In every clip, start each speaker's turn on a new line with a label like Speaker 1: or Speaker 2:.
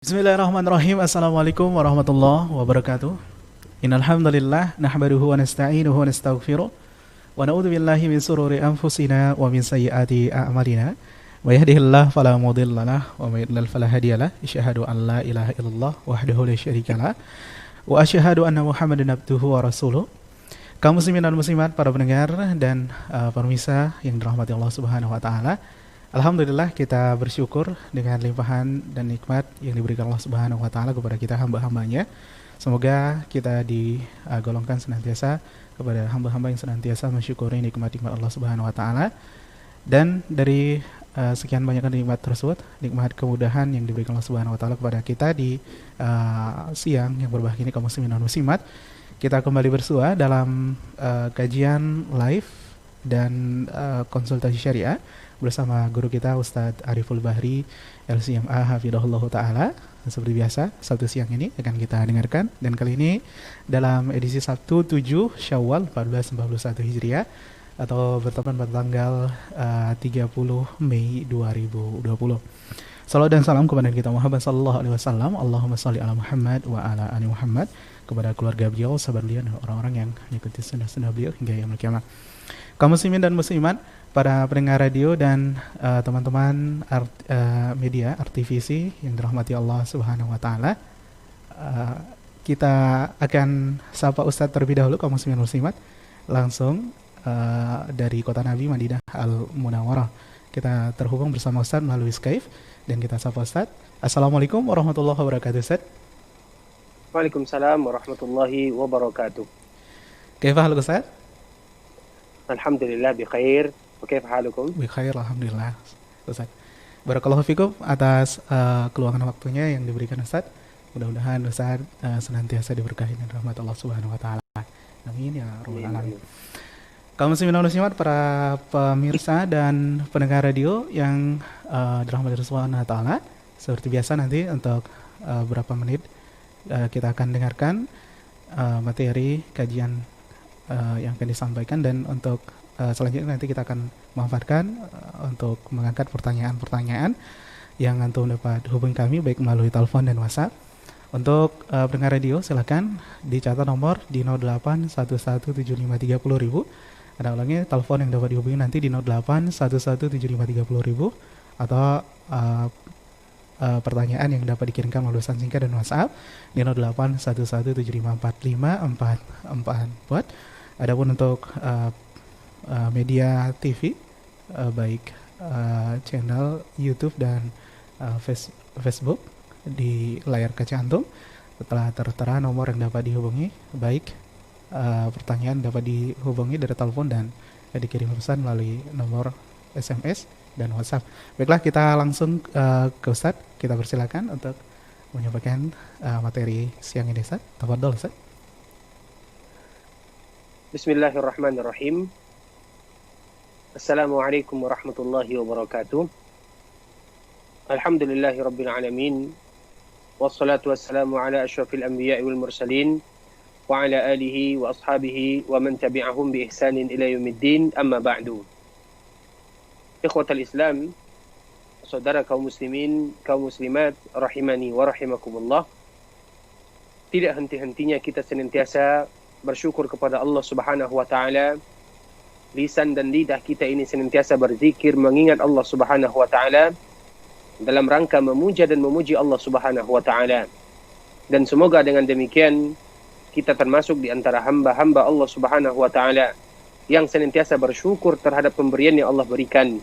Speaker 1: Bismillahirrahmanirrahim. Assalamualaikum warahmatullahi wabarakatuh. Innal hamdalillah nahmaduhu wa nasta'inuhu wa nastaghfiruh wa na'udzu billahi min sururi anfusina wa min sayyiati a'malina. May yahdihillahu fala mudhillalah wa may yudlil fala hadiyalah. Asyhadu an la ilaha illallah wahdahu la syarikalah wa asyhadu anna Muhammadan abduhu wa rasuluh. Kaum muslimin dan muslimat, para pendengar dan pemirsa yang dirahmati Allah Subhanahu wa taala. Alhamdulillah, kita bersyukur dengan limpahan dan nikmat yang diberikan Allah Subhanahu wa taala kepada kita hamba-hambanya. Semoga kita digolongkan senantiasa kepada hamba-hamba yang senantiasa mensyukuri nikmat-nikmat Allah Subhanahu wa taala. Dan dari sekian banyak nikmat tersebut, nikmat kemudahan yang diberikan Allah Subhanahu wa taala kepada kita di siang yang berbahagia ini, kaum muslimin dan muslimat, kita kembali bersua dalam kajian live dan konsultasi syariah bersama guru kita Ustadz Ariful Bahri LCMA Hafidhahullah Ta'ala. Seperti biasa, Sabtu siang ini akan kita dengarkan. Dan kali ini dalam edisi Sabtu 7 Syawal 1441 Hijriah, atau bertepatan pada tanggal 30 Mei 2020. Salawat dan salam kepada kita Muhammad sallallahu alaihi wasallam. Allahumma shalli ala Muhammad wa ala ali Muhammad, kepada keluarga beliau, sahabat beliau, dan orang-orang yang mengikuti sunnah-sunnah beliau hingga yaumul qiyamah. Kaum muslimin dan muslimat, para pendengar radio dan teman-teman media RTVC yang dirahmati Allah Subhanahu wa taala, kita akan sapa Ustadz terlebih dahulu, kaum muslimin dan muslimat, langsung dari kota Nabi Madinah Al Munawwarah. Kita terhubung bersama Ustadz melalui Skype dan kita sapa Ustadz. Assalamualaikum warahmatullahi wabarakatuh, Ustadz.
Speaker 2: Waalaikumsalam warahmatullahi wabarakatuh.
Speaker 1: Kaifa haluk, Ustadz?
Speaker 2: Alhamdulillah bi khair. Wa kaifa halukum?
Speaker 1: Bi khair, alhamdulillah, Ustadz. Barakallahu fikum atas keluangan waktunya yang diberikan Ustadz. Mudah-mudahan Ustadz senantiasa diberkahi dengan rahmat Allah Subhanahu wa taala. Amin ya rabbal alamin. Kaum muslimin dan muslimat, para pemirsa dan pendengar radio yang dirahmati Allah Subhanahu wa taala, seperti biasa nanti untuk beberapa menit kita akan dengarkan materi kajian yang akan disampaikan, dan untuk selanjutnya nanti kita akan memanfaatkan untuk mengangkat pertanyaan-pertanyaan yang antum dapat hubungi kami baik melalui telepon dan WhatsApp. Untuk pendengar radio silakan dicatat nomor di 08117530.000. Ada ulangnya, telepon yang dapat dihubungi nanti di 08117530.000, atau pertanyaan yang dapat dikirimkan melalui pesan singkat dan WhatsApp di 0811755444. Adapun untuk media TV, baik channel YouTube dan Facebook, di layar kaca antum telah tertera nomor yang dapat dihubungi, baik pertanyaan dapat dihubungi dari telepon dan dikirim pesan melalui nomor SMS dan WhatsApp. Baiklah, kita langsung ke Ustadz. Kita persilakan untuk menyampaikan materi siang ini, Ustadz. Tafadhol, Ustadz.
Speaker 2: Bismillahirrahmanirrahim. Assalamualaikum warahmatullahi wabarakatuh. Alhamdulillahi rabbil alamin. Wassalatu wassalamu ala asyrafil anbiya'i wal mursalin wa ala alihi wa ashabihi wa man tabi'ahum bi ihsanin ila yaumiddin, amma ba'du. Ikhwatal Islam, saudara kaum muslimin, kaum muslimat, rahimani wa rahimakumullah. Tidak henti-hentinya kita senantiasa bersyukur kepada Allah Subhanahu wa taala. Lisan dan lidah kita ini senantiasa berzikir mengingat Allah Subhanahu wa taala dalam rangka memuja dan memuji Allah Subhanahu wa taala. Dan semoga dengan demikian kita termasuk di antara hamba-hamba Allah Subhanahu wa taala yang senantiasa bersyukur terhadap pemberian yang Allah berikan,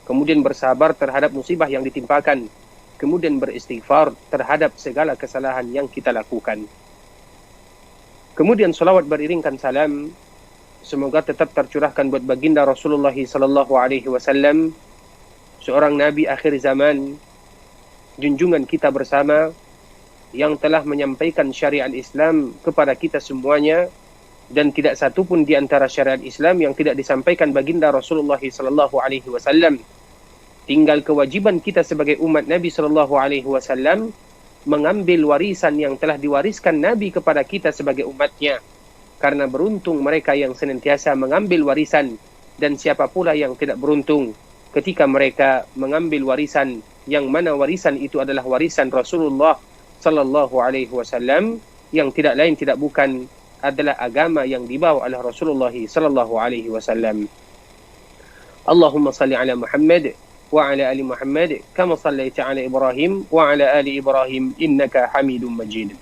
Speaker 2: kemudian bersabar terhadap musibah yang ditimpakan, kemudian beristighfar terhadap segala kesalahan yang kita lakukan. Kemudian salawat beriringkan salam semoga tetap tercurahkan buat baginda Rasulullah sallallahu alaihi wasallam, seorang nabi akhir zaman, junjungan kita bersama, yang telah menyampaikan syariat Islam kepada kita semuanya, dan tidak satu pun di antara syariat Islam yang tidak disampaikan baginda Rasulullah sallallahu alaihi wasallam. Tinggal kewajiban kita sebagai umat Nabi sallallahu alaihi wasallam mengambil warisan yang telah diwariskan Nabi kepada kita sebagai umatnya. Karena beruntung mereka yang senantiasa mengambil warisan, dan siapa pula yang tidak beruntung ketika mereka mengambil warisan yang mana warisan itu adalah warisan Rasulullah sallallahu alaihi wasallam, yang tidak lain tidak bukan adalah agama yang dibawa oleh Rasulullah sallallahu alaihi wasallam. Allahumma salli ala Muhammad wa ala ali Muhammad kama sallaita ala Ibrahim wa ala ali Ibrahim innaka Hamidum Majid.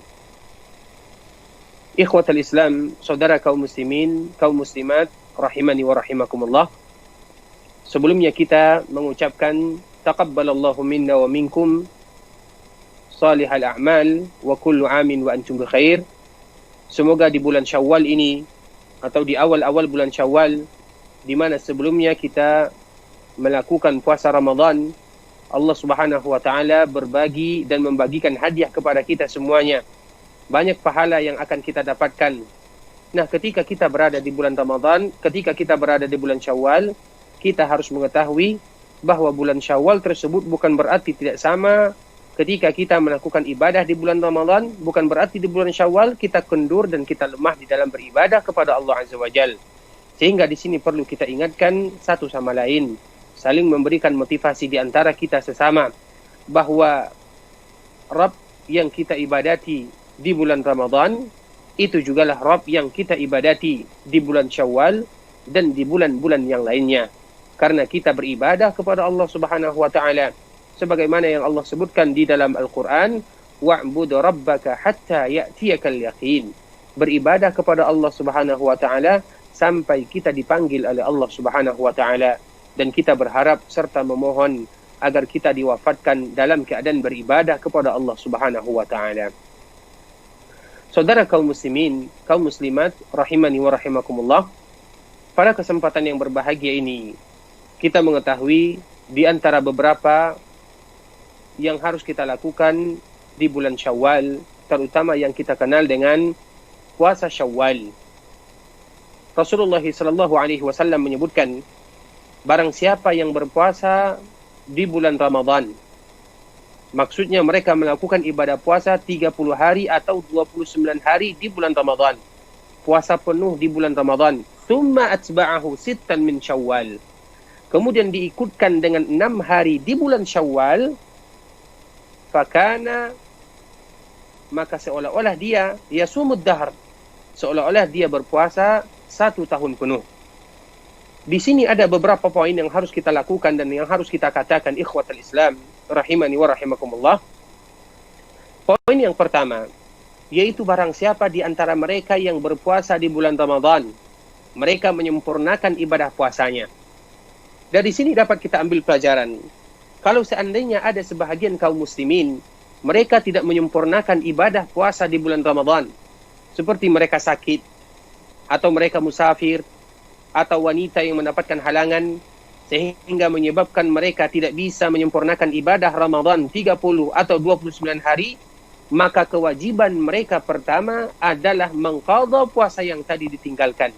Speaker 2: Ikhwatal Islam, saudara kaum muslimin, kaum muslimat, rahimani wa rahimakumullah. Sebelumnya kita mengucapkan taqabbalallahu minna wa minkum salihal a'mal wa kullu amin wa antum bikhair. Semoga di bulan Syawal ini atau di awal-awal bulan Syawal, di mana sebelumnya kita melakukan puasa Ramadan, Allah Subhanahu wa taala berbagi dan membagikan hadiah kepada kita semuanya. Banyak pahala yang akan kita dapatkan. Nah, ketika kita berada di bulan Ramadan, ketika kita berada di bulan Syawal, kita harus mengetahui bahwa bulan Syawal tersebut bukan berarti tidak sama ketika kita melakukan ibadah di bulan Ramadan, bukan berarti di bulan Syawal kita kendur dan kita lemah di dalam beribadah kepada Allah Azza wa Jalla. Sehingga di sini perlu kita ingatkan satu sama lain, saling memberikan motivasi di antara kita sesama, bahwa Rabb yang kita ibadati di bulan Ramadan itu jugalah Rabb yang kita ibadati di bulan Syawal dan di bulan-bulan yang lainnya. Karena kita beribadah kepada Allah Subhanahu wa taala sebagaimana yang Allah sebutkan di dalam Al-Qur'an, wa'bud rabbaka hatta ya'tiyakal yaqin. Beribadah kepada Allah Subhanahu wa taala sampai kita dipanggil oleh Allah Subhanahu wa taala, dan kita berharap serta memohon agar kita diwafatkan dalam keadaan beribadah kepada Allah Subhanahu wa taala. Saudara kaum muslimin, kaum muslimat, rahimani wa rahimakumullah. Pada kesempatan yang berbahagia ini, kita mengetahui di antara beberapa yang harus kita lakukan di bulan Syawal, terutama yang kita kenal dengan puasa Syawal. Rasulullah sallallahu alaihi wasallam menyebutkan, barang siapa yang berpuasa di bulan Ramadan, maksudnya mereka melakukan ibadah puasa 30 hari atau 29 hari di bulan Ramadan, puasa penuh di bulan Ramadan, thumma atba'ahu sittan min Syawal, kemudian diikutkan dengan 6 hari di bulan Syawal, fakana, maka seolah-olah dia yasumud dahr, seolah-olah dia berpuasa 1 tahun penuh. Di sini ada beberapa poin yang harus kita lakukan dan yang harus kita katakan, ikhwatal Islam, rahimani wa rahimakumullah. Poin yang pertama, yaitu barang siapa di antara mereka yang berpuasa di bulan Ramadan, mereka menyempurnakan ibadah puasanya. Dari sini dapat kita ambil pelajaran. Kalau seandainya ada sebahagian kaum muslimin, mereka tidak menyempurnakan ibadah puasa di bulan Ramadan, seperti mereka sakit, atau mereka musafir, atau wanita yang mendapatkan halangan, sehingga menyebabkan mereka tidak bisa menyempurnakan ibadah Ramadan 30 atau 29 hari, maka kewajiban mereka pertama adalah mengqadha puasa yang tadi ditinggalkan.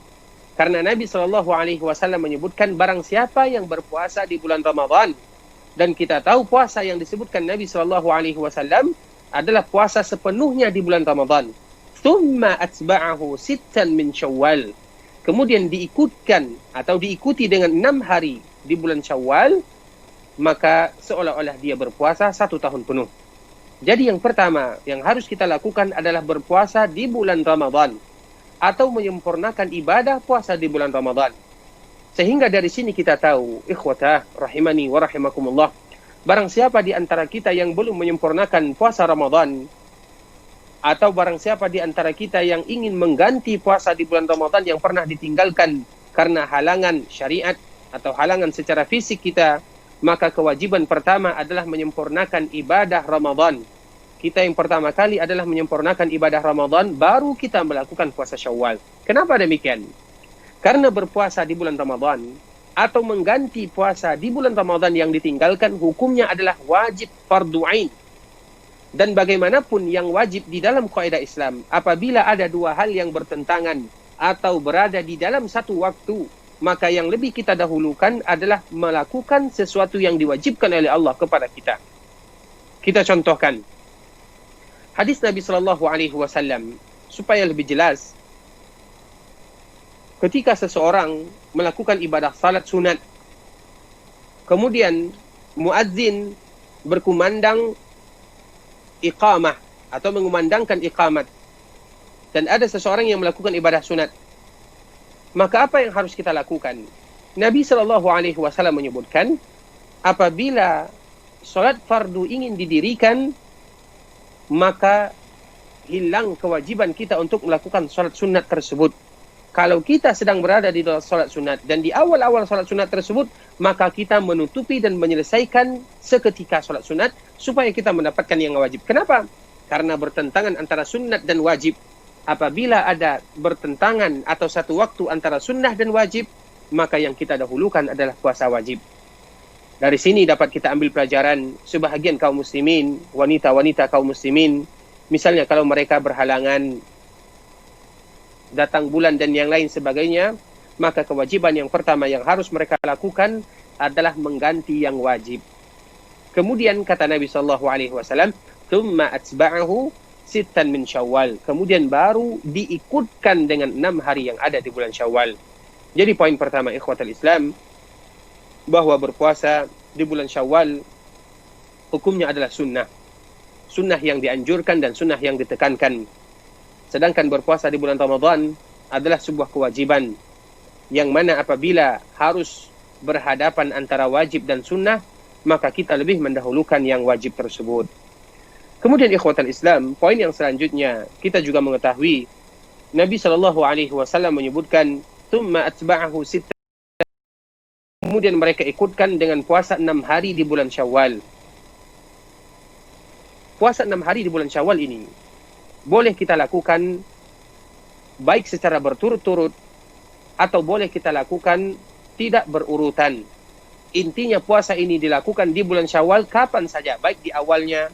Speaker 2: Karena Nabi SAW menyebutkan barang siapa yang berpuasa di bulan Ramadan, dan kita tahu puasa yang disebutkan Nabi SAW adalah puasa sepenuhnya di bulan Ramadan. Thumma atba'ahu sittan min Syawal, kemudian diikutkan atau diikuti dengan 6 hari di bulan Syawal, maka seolah-olah dia berpuasa 1 tahun penuh. Jadi yang pertama yang harus kita lakukan adalah berpuasa di bulan Ramadan, atau menyempurnakan ibadah puasa di bulan Ramadan. Sehingga dari sini kita tahu, ikhwatah rahimani wa rahimakumullah, barang siapa di antara kita yang belum menyempurnakan puasa Ramadan, atau barang siapa di antara kita yang ingin mengganti puasa di bulan Ramadan yang pernah ditinggalkan karena halangan syariat atau halangan secara fisik kita, maka kewajiban pertama adalah menyempurnakan ibadah Ramadan. Kita yang pertama kali adalah menyempurnakan ibadah Ramadan, baru kita melakukan puasa Syawal. Kenapa demikian? Karena berpuasa di bulan Ramadan atau mengganti puasa di bulan Ramadan yang ditinggalkan, hukumnya adalah wajib fardu ain. Dan bagaimanapun yang wajib di dalam kaidah Islam, apabila ada 2 hal yang bertentangan atau berada di dalam satu waktu, maka yang lebih kita dahulukan adalah melakukan sesuatu yang diwajibkan oleh Allah kepada kita. Kita contohkan hadis Nabi SAW supaya lebih jelas. Ketika seseorang melakukan ibadah salat sunat, kemudian muadzin berkumandang iqamah atau mengumandangkan iqamat, dan ada seseorang yang melakukan ibadah sunat, maka apa yang harus kita lakukan? Nabi SAW menyebutkan, apabila solat fardu ingin didirikan, maka hilang kewajiban kita untuk melakukan solat sunat tersebut. Kalau kita sedang berada di dalam solat sunat dan di awal-awal solat sunat tersebut, maka kita menutupi dan menyelesaikan seketika solat sunat supaya kita mendapatkan yang wajib. Kenapa? Karena bertentangan antara sunat dan wajib. Apabila ada bertentangan atau satu waktu antara sunnah dan wajib, maka yang kita dahulukan adalah puasa wajib. Dari sini dapat kita ambil pelajaran sebahagian kaum muslimin, wanita-wanita kaum muslimin, misalnya kalau mereka berhalangan datang bulan dan yang lain sebagainya, maka kewajiban yang pertama yang harus mereka lakukan adalah mengganti yang wajib. Kemudian kata Nabi SAW, "Tsumma atba'ahu sittan min Syawal." Kemudian baru diikutkan dengan 6 hari yang ada di bulan Syawal. Jadi poin pertama ikhwatal Islam, bahwa berpuasa di bulan Syawal hukumnya adalah sunnah. Sunnah yang dianjurkan dan sunnah yang ditekankan. Sedangkan berpuasa di bulan Ramadan adalah sebuah kewajiban, yang mana apabila harus berhadapan antara wajib dan sunnah, maka kita lebih mendahulukan yang wajib tersebut. Kemudian ikhwatal Islam, poin yang selanjutnya, kita juga mengetahui Nabi SAW menyebutkan, "Tsumma atba'ahu sittan." Kemudian mereka ikutkan dengan puasa 6 hari di bulan Syawal. Puasa 6 hari di bulan Syawal ini boleh kita lakukan baik secara berturut-turut atau boleh kita lakukan tidak berurutan. Intinya puasa ini dilakukan di bulan Syawal kapan saja, baik di awalnya,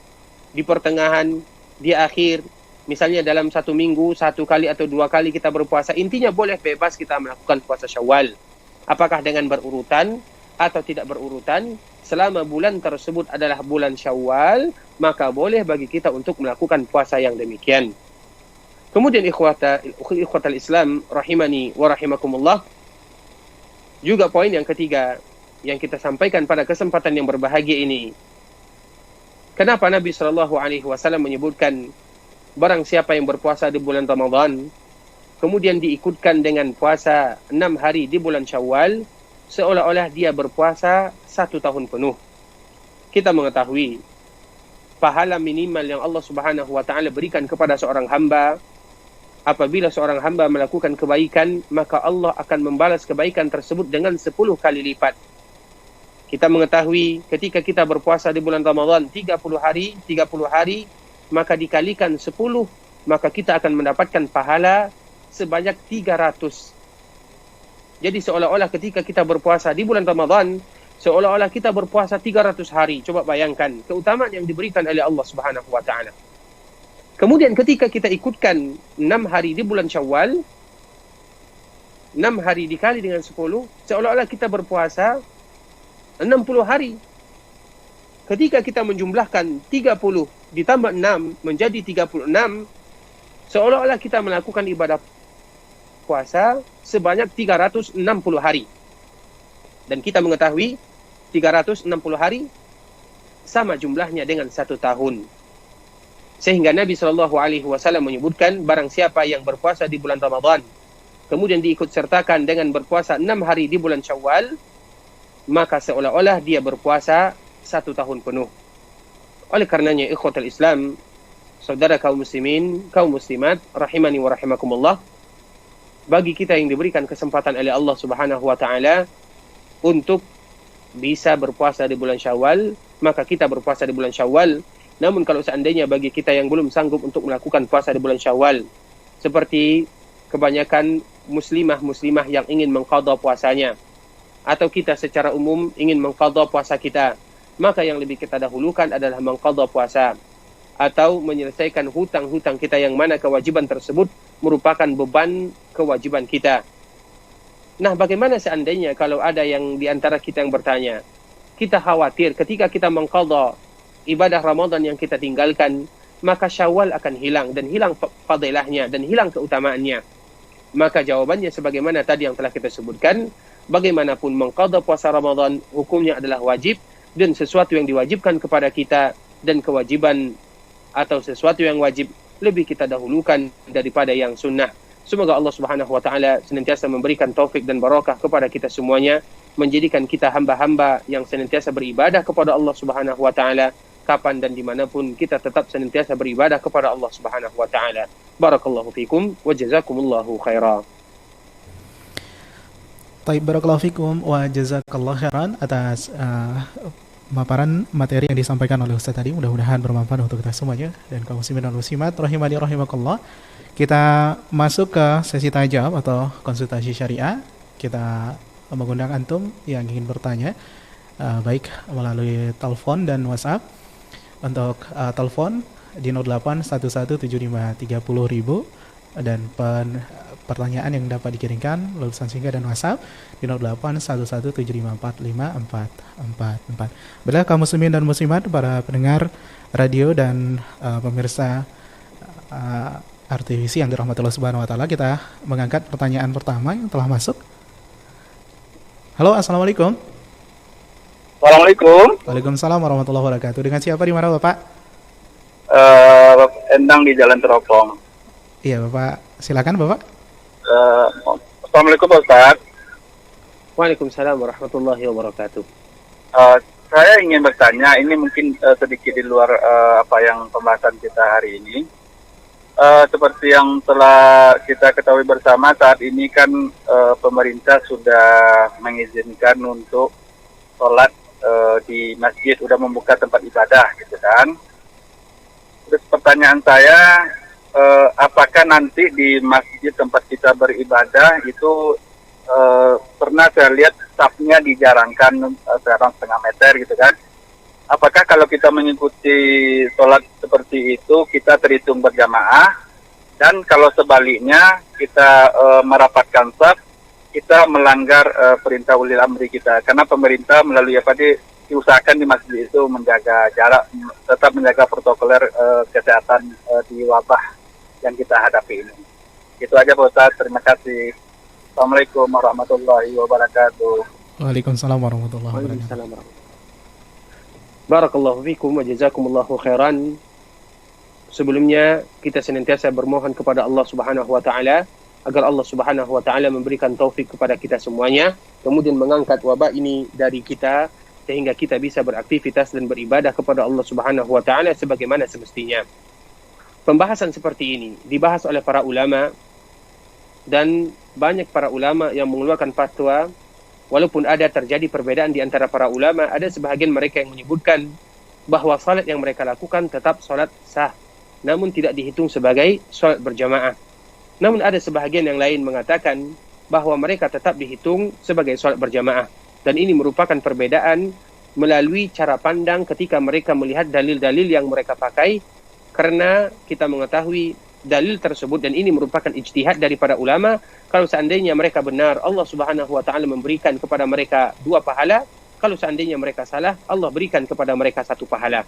Speaker 2: di pertengahan, di akhir. Misalnya dalam 1 minggu 1 kali atau 2 kali kita berpuasa, intinya boleh bebas kita melakukan puasa Syawal. Apakah dengan berurutan atau tidak berurutan, selama bulan tersebut adalah bulan Syawal, maka boleh bagi kita untuk melakukan puasa yang demikian. Kemudian ikhwatal Islam rahimani wa rahimakumullah, juga poin yang ketiga yang kita sampaikan pada kesempatan yang berbahagia ini. Kenapa Nabi SAW menyebutkan barang siapa yang berpuasa di bulan Ramadan kemudian diikutkan dengan puasa 6 hari di bulan Syawal, seolah-olah dia berpuasa 1 tahun penuh. Kita mengetahui pahala minimal yang Allah Subhanahu wa taala berikan kepada seorang hamba, apabila seorang hamba melakukan kebaikan, maka Allah akan membalas kebaikan tersebut dengan 10 kali lipat. Kita mengetahui ketika kita berpuasa di bulan Ramadan 30 hari, maka dikalikan 10, maka kita akan mendapatkan pahala sebanyak 300. Jadi seolah-olah ketika kita berpuasa di bulan Ramadan, seolah-olah kita berpuasa 300 hari. Coba bayangkan keutamaan yang diberikan oleh Allah Subhanahu wa taala. Kemudian ketika kita ikutkan 6 hari di bulan Syawal, 6 hari dikali dengan 10, seolah-olah kita berpuasa 60 hari. Ketika kita menjumlahkan 30 ditambah 6 menjadi 36, seolah-olah kita melakukan ibadah puasa sebanyak 360 hari. Dan kita mengetahui 360 hari sama jumlahnya dengan 1 tahun. Sehingga Nabi SAW menyebutkan, barang siapa yang berpuasa di bulan Ramadan kemudian diikut sertakan dengan berpuasa 6 hari di bulan Syawal, maka seolah-olah dia berpuasa 1 tahun penuh. Oleh karenanya ikhwatul Islam, saudara kaum muslimin, kaum muslimat, rahimani wa rahimakumullah, bagi kita yang diberikan kesempatan oleh Allah Subhanahu wa taala untuk bisa berpuasa di bulan Syawal, maka kita berpuasa di bulan Syawal. Namun kalau seandainya bagi kita yang belum sanggup untuk melakukan puasa di bulan Syawal, seperti kebanyakan muslimah yang ingin mengqadha puasanya, atau kita secara umum ingin mengqadha puasa kita, maka yang lebih kita dahulukan adalah mengqadha puasa atau menyelesaikan hutang-hutang kita yang mana kewajiban tersebut merupakan beban kewajiban kita. Nah, bagaimana seandainya kalau ada yang di antara kita yang bertanya, kita khawatir ketika kita mengqadha ibadah Ramadan yang kita tinggalkan, maka Syawal akan hilang dan hilang fadilahnya dan hilang keutamaannya. Maka jawabannya sebagaimana tadi yang telah kita sebutkan, bagaimanapun mengqadha puasa Ramadan hukumnya adalah wajib, dan sesuatu yang diwajibkan kepada kita dan kewajiban atau sesuatu yang wajib lebih kita dahulukan daripada yang sunnah. Semoga Allah Subhanahu wa taala senantiasa memberikan taufik dan barakah kepada kita semuanya, menjadikan kita hamba-hamba yang senantiasa beribadah kepada Allah Subhanahu wa taala kapan dan dimanapun, kita tetap senantiasa beribadah kepada Allah Subhanahu wa taala. Barakallahu fikum wa jazakumullahu khaira.
Speaker 1: Baik, barakallahu fikum wa jazakallahu khairan atas paparan materi yang disampaikan oleh Ustaz tadi. Mudah-mudahan bermanfaat untuk kita semuanya dan kaum muslimin dan muslimat rahimani rahimakallah. Kita masuk ke sesi tanya jawab atau konsultasi syariah. Kita mengundang antum yang ingin bertanya baik melalui telepon dan WhatsApp. Untuk telepon di 08117530.000 dan pertanyaan yang dapat dikirimkan melalui pesan singkat dan WhatsApp di 0811754544. Bila kaum muslimin dan muslimat, para pendengar radio dan pemirsa RTVC yang dirahmati Allah Subhanahu wa taala, kita mengangkat pertanyaan pertama yang telah masuk. Halo, assalamualaikum.
Speaker 3: Assalamualaikum.
Speaker 1: Waalaikumsalam warahmatullahi wabarakatuh. Dengan siapa di mana Bapak?
Speaker 3: Endang di Jalan Teropong.
Speaker 1: Iya Bapak, silakan Bapak.
Speaker 3: Assalamualaikum Pak Ustaz.
Speaker 2: Waalaikumsalam warahmatullahi wabarakatuh.
Speaker 3: Saya ingin bertanya, ini mungkin sedikit di luar apa yang pembahasan kita hari ini. Seperti yang telah kita ketahui bersama, saat ini kan pemerintah sudah mengizinkan untuk sholat di masjid, sudah membuka tempat ibadah gitu kan. Terus pertanyaan saya, apakah nanti di masjid tempat kita beribadah itu pernah saya lihat safnya dijarangkan sekarang 1,5 meter gitu kan. Apakah kalau kita mengikuti sholat seperti itu kita terhitung berjamaah, dan kalau sebaliknya kita merapatkan saf, kita melanggar perintah ulil amri kita, karena pemerintah melalui diusahakan di masjid itu menjaga jarak, tetap menjaga protokoler kesehatan di wabah yang kita hadapi ini. Itu aja Pak Ustaz, terima kasih. Assalamualaikum warahmatullahi wabarakatuh.
Speaker 1: Waalaikumsalam warahmatullahi wabarakatuh.
Speaker 2: Barakallahu fikum wa jazakumullahu khairan. Sebelumnya kita senantiasa bermohon kepada Allah Subhanahu wa taala agar Allah Subhanahu wa taala memberikan taufik kepada kita semuanya, kemudian mengangkat wabah ini dari kita sehingga kita bisa beraktivitas dan beribadah kepada Allah Subhanahu wa taala sebagaimana semestinya. Pembahasan seperti ini dibahas oleh para ulama, dan banyak para ulama yang mengeluarkan fatwa. Walaupun ada terjadi perbedaan di antara para ulama, ada sebahagian mereka yang menyebutkan bahwa salat yang mereka lakukan tetap salat sah, namun tidak dihitung sebagai salat berjamaah. Namun ada sebahagian yang lain mengatakan bahwa mereka tetap dihitung sebagai salat berjamaah. Dan ini merupakan perbedaan melalui cara pandang ketika mereka melihat dalil-dalil yang mereka pakai, karena kita mengetahui dalil tersebut, dan ini merupakan ijtihad dari para ulama. Kalau seandainya mereka benar, Allah Subhanahu wa taala memberikan kepada mereka 2 pahala. Kalau seandainya mereka salah, Allah berikan kepada mereka 1 pahala.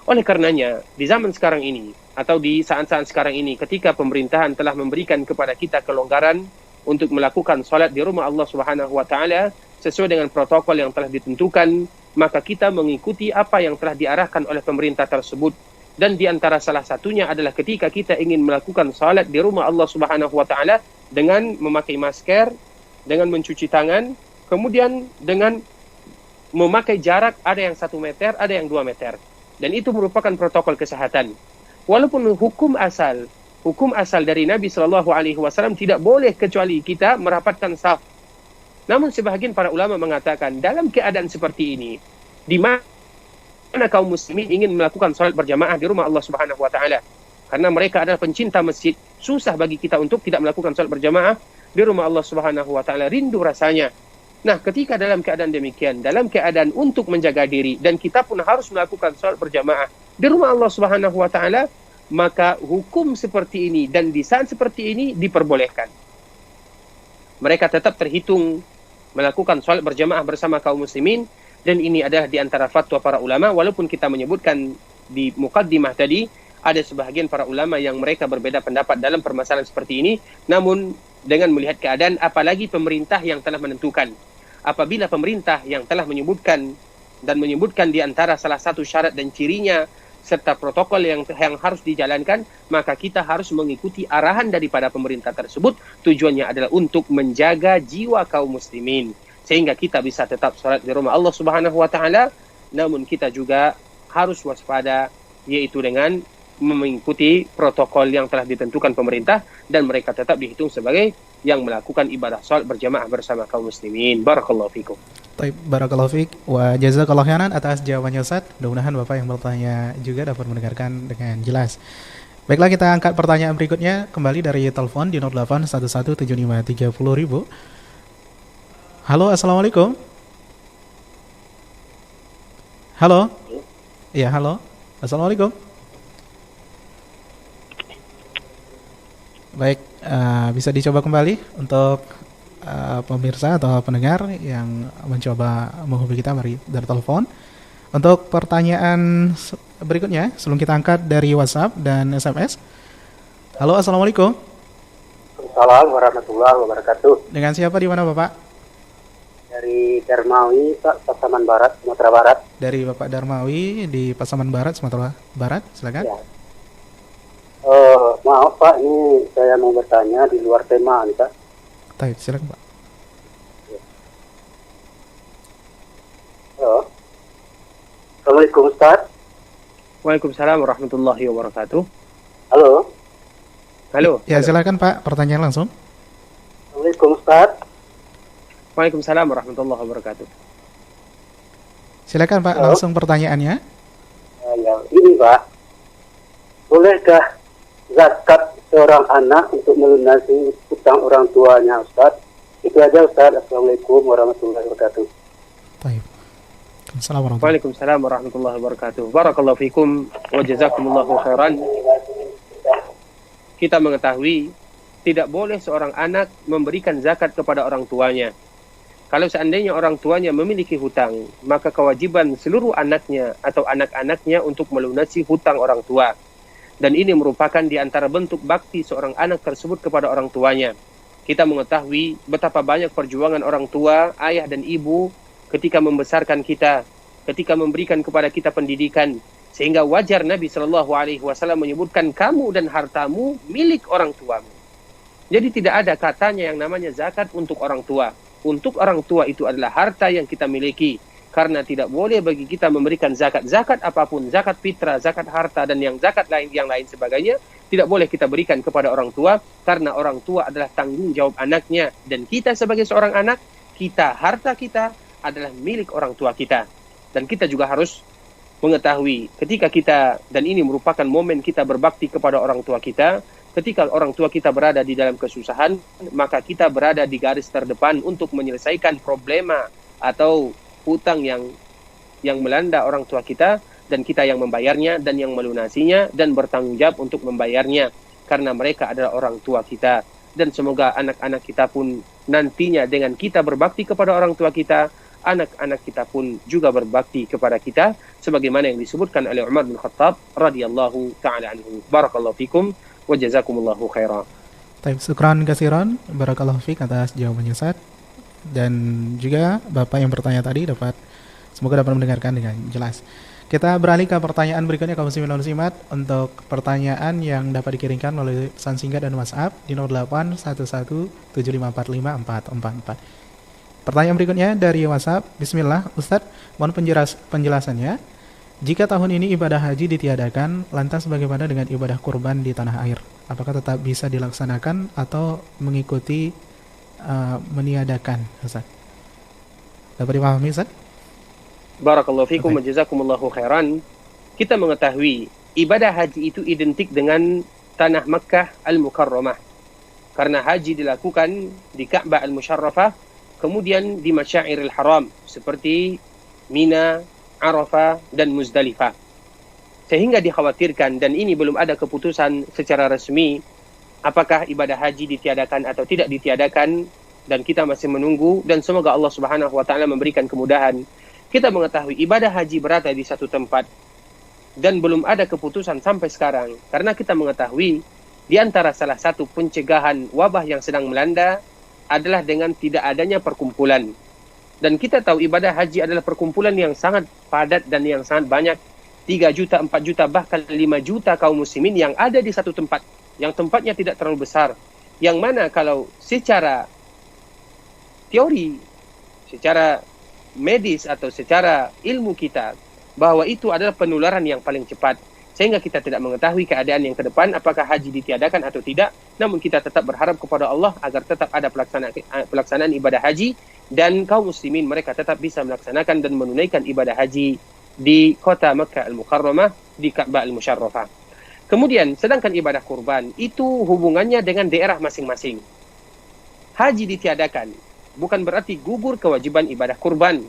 Speaker 2: Oleh karenanya, di zaman sekarang ini atau di saat-saat sekarang ini, ketika pemerintahan telah memberikan kepada kita kelonggaran untuk melakukan salat di rumah Allah Subhanahu wa taala sesuai dengan protokol yang telah ditentukan, maka kita mengikuti apa yang telah diarahkan oleh pemerintah tersebut. Dan di antara salah satunya adalah ketika kita ingin melakukan salat di rumah Allah Subhanahu wa taala dengan memakai masker, dengan mencuci tangan, kemudian dengan memakai jarak, ada yang 1 meter, ada yang 2 meter. Dan itu merupakan protokol kesehatan. Walaupun hukum asal dari Nabi SAW tidak boleh kecuali kita merapatkan saf. Namun sebahagian para ulama mengatakan dalam keadaan seperti ini, di mana kaum muslimin ingin melakukan salat berjamaah di rumah Allah Subhanahu wa taala, karena mereka adalah pencinta masjid, susah bagi kita untuk tidak melakukan salat berjamaah di rumah Allah Subhanahu wa taala, rindu rasanya. Nah, ketika dalam keadaan demikian, dalam keadaan untuk menjaga diri, dan kita pun harus melakukan salat berjamaah di rumah Allah Subhanahu wa taala, maka hukum seperti ini dan di saat seperti ini diperbolehkan. Mereka tetap terhitung melakukan salat berjamaah bersama kaum muslimin, dan ini adalah di antara fatwa para ulama. Walaupun kita menyebutkan di muqaddimah tadi, ada sebahagian para ulama yang mereka berbeda pendapat dalam permasalahan seperti ini, namun dengan melihat keadaan, apalagi pemerintah yang telah menentukan. Apabila pemerintah yang telah menyebutkan dan menyebutkan di antara salah satu syarat dan cirinya serta protokol yang harus dijalankan, maka kita harus mengikuti arahan daripada pemerintah tersebut. Tujuannya adalah untuk menjaga jiwa kaum muslimin, sehingga kita bisa tetap salat di rumah Allah Subhanahu wa taala, namun kita juga harus waspada, yaitu dengan mengikuti protokol yang telah ditentukan pemerintah, dan mereka tetap dihitung sebagai yang melakukan ibadah salat berjamaah bersama kaum muslimin. Barakallahu fikum.
Speaker 1: Baik, barakallahu fiik wa jazakallahu khairan atas jawabannya Ustaz. Mudah-mudahan Bapak yang bertanya juga dapat mendengarkan dengan jelas. Baiklah, kita angkat pertanyaan berikutnya kembali dari telepon di 08117530.000. Halo, Assalamualaikum. Halo. Iya, halo. Assalamualaikum. Baik, bisa dicoba kembali untuk pemirsa atau pendengar yang mencoba menghubungi kita dari telepon. Untuk pertanyaan berikutnya, sebelum kita angkat dari WhatsApp dan SMS. Halo, Assalamualaikum.
Speaker 4: Assalamualaikum warahmatullahi wabarakatuh.
Speaker 1: Dengan siapa, di mana Bapak?
Speaker 4: Dari Darmawi, Pak, Pasaman Barat, Sumatera Barat.
Speaker 1: Dari Bapak Darmawi di Pasaman Barat, Sumatera Barat, silakan.
Speaker 4: Ya. Maaf Pak, ini saya mau bertanya di luar tema nih Pak.
Speaker 1: Baik, silakan Pak.
Speaker 4: Halo. Assalamualaikum Ustaz.
Speaker 2: Waalaikumsalam warahmatullahi wabarakatuh.
Speaker 4: Halo.
Speaker 2: Halo.
Speaker 1: Ya, silakan Pak, pertanyaan langsung.
Speaker 4: Assalamualaikum Ustaz.
Speaker 2: Waalaikumsalam warahmatullahi wabarakatuh.
Speaker 1: Silakan Pak,
Speaker 4: Halo.
Speaker 1: langsung pertanyaannya.
Speaker 4: Ya, ini Pak. Bolehkah zakat seorang anak untuk melunasi hutang orang tuanya Ustaz? Itu aja Ustaz. Assalamualaikum warahmatullahi wabarakatuh.
Speaker 1: Baik. Assalamualaikum warahmatullahi
Speaker 2: Waalaikumsalam warahmatullahi wabarakatuh. Barakallahu fikum wa jazakumullahu khairan. Kita mengetahui tidak boleh seorang anak memberikan zakat kepada orang tuanya. Kalau seandainya orang tuanya memiliki hutang, maka kewajiban seluruh anaknya atau anak-anaknya untuk melunasi hutang orang tua. Dan ini merupakan di antara bentuk bakti seorang anak tersebut kepada orang tuanya. Kita mengetahui betapa banyak perjuangan orang tua, ayah dan ibu ketika membesarkan kita, ketika memberikan kepada kita pendidikan, sehingga wajar Nabi SAW menyebutkan kamu dan hartamu milik orang tuamu. Jadi tidak ada katanya yang namanya zakat untuk orang tua. Untuk orang tua itu adalah harta yang kita miliki. Karena tidak boleh bagi kita memberikan zakat. Zakat apapun, zakat fitrah, zakat harta, dan yang lain sebagainya, tidak boleh kita berikan kepada orang tua. Karena orang tua adalah tanggung jawab anaknya. Dan kita sebagai seorang anak, harta kita adalah milik orang tua kita. Dan kita juga harus mengetahui ketika kita, dan ini merupakan momen kita berbakti kepada orang tua kita, ketika orang tua kita berada di dalam kesusahan, maka kita berada di garis terdepan untuk menyelesaikan problema atau hutang yang melanda orang tua kita, dan kita yang membayarnya dan yang melunasinya dan bertanggung jawab untuk membayarnya, karena mereka adalah orang tua kita. Dan semoga anak-anak kita pun nantinya dengan kita berbakti kepada orang tua kita, anak-anak kita pun juga berbakti kepada kita, sebagaimana yang disebutkan oleh Umar bin Khattab radhiyallahu ta'ala anhu. Barakallahu fikum wa jazakumullahu khairan.
Speaker 1: Baik, syukran kasiran, barakallahu fiik atas jawabannya Ustaz. Dan juga Bapak yang bertanya tadi semoga dapat mendengarkan dengan jelas. Kita beralih ke pertanyaan berikutnya kaum muslimin dan muslimat. Untuk pertanyaan yang dapat dikirimkan melalui pesan singkat dan WhatsApp di 0811754544. Pertanyaan berikutnya dari WhatsApp. Bismillah, Ustadz, mohon penjelasannya. Jika tahun ini ibadah haji ditiadakan, lantas bagaimana dengan ibadah kurban di tanah air? Apakah tetap bisa dilaksanakan atau mengikuti meniadakan, Ustaz? Dapat dipahami, Ustaz?
Speaker 2: Barakallahu fikum wa jazakumullahu khairan. Kita mengetahui ibadah haji itu identik dengan tanah Makkah Al-Mukarramah. Karena haji dilakukan di Ka'bah Al-Musyarrafah, kemudian di Masyairil Haram seperti Mina, Arafah, dan Muzdalifah. Sehingga dikhawatirkan, dan ini belum ada keputusan secara resmi, apakah ibadah haji ditiadakan atau tidak ditiadakan, dan kita masih menunggu, dan semoga Allah Subhanahu wa taala memberikan kemudahan. Kita mengetahui ibadah haji berada di satu tempat dan belum ada keputusan sampai sekarang, karena kita mengetahui di antara salah satu pencegahan wabah yang sedang melanda adalah dengan tidak adanya perkumpulan. Dan kita tahu ibadah haji adalah perkumpulan yang sangat padat dan yang sangat banyak. 3 juta, 4 juta, bahkan 5 juta kaum muslimin yang ada di satu tempat. Yang tempatnya tidak terlalu besar. Yang mana kalau secara teori, secara medis atau secara ilmu kita, bahwa itu adalah penularan yang paling cepat. Sehingga kita tidak mengetahui keadaan yang ke depan, apakah haji ditiadakan atau tidak. Namun kita tetap berharap kepada Allah agar tetap ada pelaksanaan ibadah haji. Dan kaum muslimin mereka tetap bisa melaksanakan dan menunaikan ibadah haji di kota Makkah Al-Mukarramah, di Ka'bah Al-Musyarrafah. Kemudian, sedangkan ibadah kurban, itu hubungannya dengan daerah masing-masing. Haji ditiadakan, bukan berarti gugur kewajiban ibadah kurban.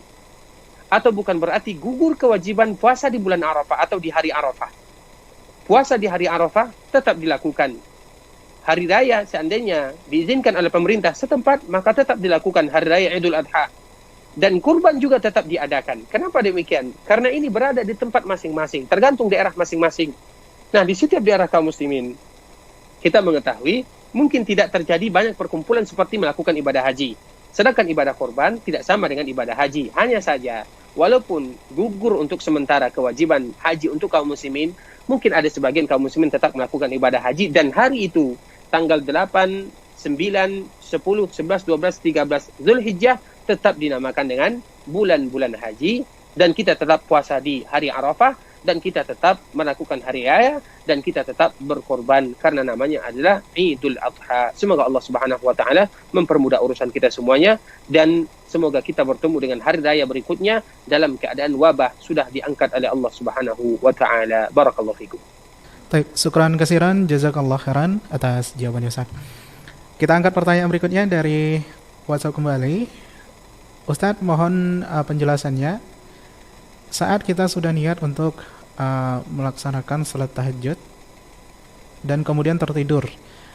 Speaker 2: Atau bukan berarti gugur kewajiban puasa di bulan Arafah atau di hari Arafah. Puasa di hari Arafah tetap dilakukan. Hari raya seandainya diizinkan oleh pemerintah setempat, maka tetap dilakukan hari raya Idul Adha. Dan kurban juga tetap diadakan. Kenapa demikian? Karena ini berada di tempat masing-masing, tergantung daerah masing-masing. Nah, di setiap daerah kaum muslimin, kita mengetahui mungkin tidak terjadi banyak perkumpulan seperti melakukan ibadah haji. Sedangkan ibadah kurban tidak sama dengan ibadah haji. Hanya saja, walaupun gugur untuk sementara kewajiban haji untuk kaum muslimin, mungkin ada sebagian kaum muslimin tetap melakukan ibadah haji. Dan hari itu, tanggal 8, 9, 10, 11, 12, 13 Zulhijjah tetap dinamakan dengan bulan-bulan haji. Dan kita tetap puasa di hari Arafah. Dan kita tetap melakukan hari raya. Dan kita tetap berkorban karena namanya adalah Idul Adha. Semoga Allah Subhanahu wa taala mempermudah urusan kita semuanya, dan semoga kita bertemu dengan hari raya berikutnya dalam keadaan wabah sudah diangkat oleh Allah Subhanahu wa taala. Barakallahu fikum.
Speaker 1: Baik, syukran kasiran, jazakallah khairan atas jawabannya Ustaz. Kita angkat pertanyaan berikutnya dari WhatsApp kembali. Ustaz, mohon penjelasannya. Saat kita sudah niat untuk melaksanakan salat tahajud dan kemudian tertidur,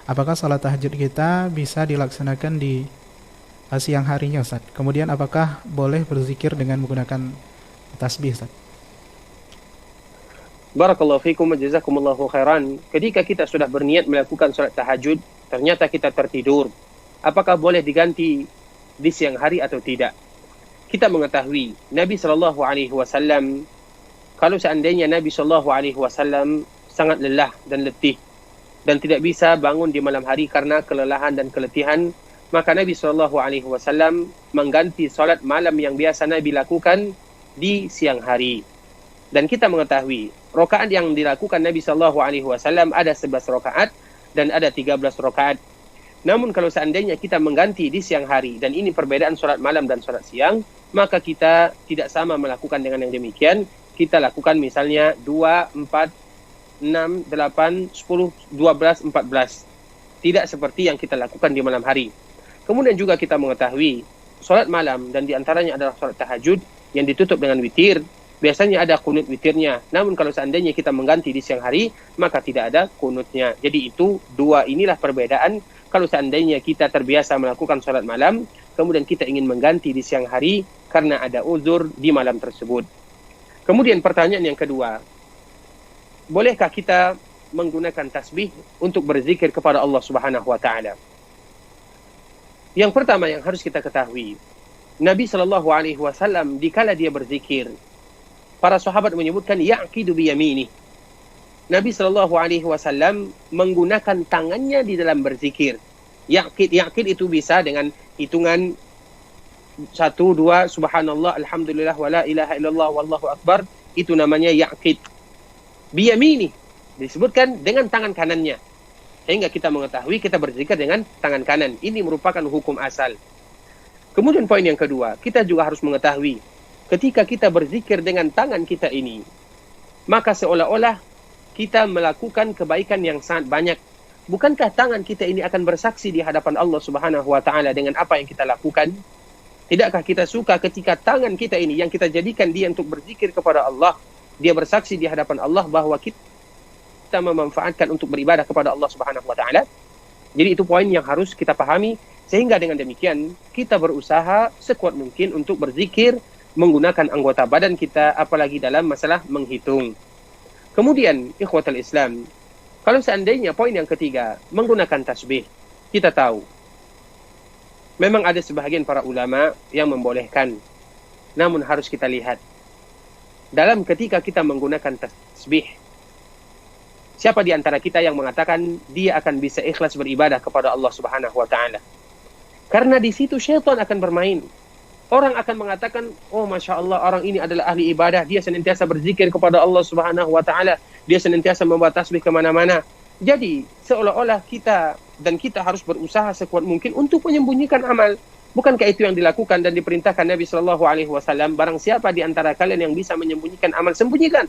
Speaker 1: apakah salat tahajud kita bisa dilaksanakan di siang harinya, Ustaz? Kemudian apakah boleh berzikir dengan menggunakan tasbih, Ustaz?
Speaker 2: Barakallahu fikum wa jazakumullahu khairan. Ketika kita sudah berniat melakukan salat tahajud, ternyata kita tertidur, apakah boleh diganti di siang hari atau tidak? Kita mengetahui Nabi SAW, kalau seandainya Nabi SAW sangat lelah dan letih dan tidak bisa bangun di malam hari karena kelelahan dan keletihan, maka Nabi SAW mengganti solat malam yang biasa Nabi lakukan di siang hari. Dan kita mengetahui rakaat yang dilakukan Nabi SAW ada 11 rakaat dan ada 13 rakaat. Namun kalau seandainya kita mengganti di siang hari, dan ini perbedaan solat malam dan solat siang, maka kita tidak sama melakukan dengan yang demikian. Kita lakukan misalnya 2, 4, 6, 8, 10, 12, 14. Tidak seperti yang kita lakukan di malam hari. Kemudian juga kita mengetahui solat malam dan diantaranya adalah solat tahajud yang ditutup dengan witir. Biasanya ada kunut witirnya. Namun kalau seandainya kita mengganti di siang hari, maka tidak ada kunutnya. Jadi itu dua inilah perbedaan. Kalau seandainya kita terbiasa melakukan solat malam, kemudian kita ingin mengganti di siang hari karena ada uzur di malam tersebut. Kemudian pertanyaan yang kedua, bolehkah kita menggunakan tasbih untuk berzikir kepada Allah Subhanahu wa taala? Yang pertama yang harus kita ketahui, Nabi SAW dikala dia berzikir, para sahabat menyebutkan ya'qidu biyamini. Nabi SAW menggunakan tangannya di dalam berzikir. Ya'qid itu bisa dengan hitungan 1, 2, subhanallah, alhamdulillah, wa la ilaha illallah, wallahu akbar. Itu namanya ya'qid. Biyamini disebutkan dengan tangan kanannya. Sehingga kita mengetahui kita berzikir dengan tangan kanan. Ini merupakan hukum asal. Kemudian poin yang kedua, kita juga harus mengetahui ketika kita berzikir dengan tangan kita ini, maka seolah-olah kita melakukan kebaikan yang sangat banyak. Bukankah tangan kita ini akan bersaksi di hadapan Allah Subhanahu wa taala dengan apa yang kita lakukan? Tidakkah kita suka ketika tangan kita ini yang kita jadikan dia untuk berzikir kepada Allah, dia bersaksi di hadapan Allah bahwa kita memanfaatkan untuk beribadah kepada Allah Subhanahu wa taala? Jadi itu poin yang harus kita pahami, sehingga dengan demikian kita berusaha sekuat mungkin untuk berzikir menggunakan anggota badan kita, apalagi dalam masalah menghitung. Kemudian ikhwatul Islam, kalau seandainya poin yang ketiga menggunakan tasbih, kita tahu memang ada sebahagian para ulama yang membolehkan. Namun harus kita lihat dalam ketika kita menggunakan tasbih, siapa di antara kita yang mengatakan dia akan bisa ikhlas beribadah kepada Allah Subhanahu wa taala? Karena di situ syaitan akan bermain. Orang akan mengatakan, oh Masya Allah, orang ini adalah ahli ibadah, dia senantiasa berzikir kepada Allah Subhanahu wa taala, dia senantiasa membawa tasbih kemana-mana. Jadi seolah-olah kita harus berusaha sekuat mungkin untuk menyembunyikan amal. Bukankah itu yang dilakukan dan diperintahkan Nabi Shallallahu Alaihi Wasallam? Barang siapa di antara kalian yang bisa menyembunyikan amal, sembunyikan.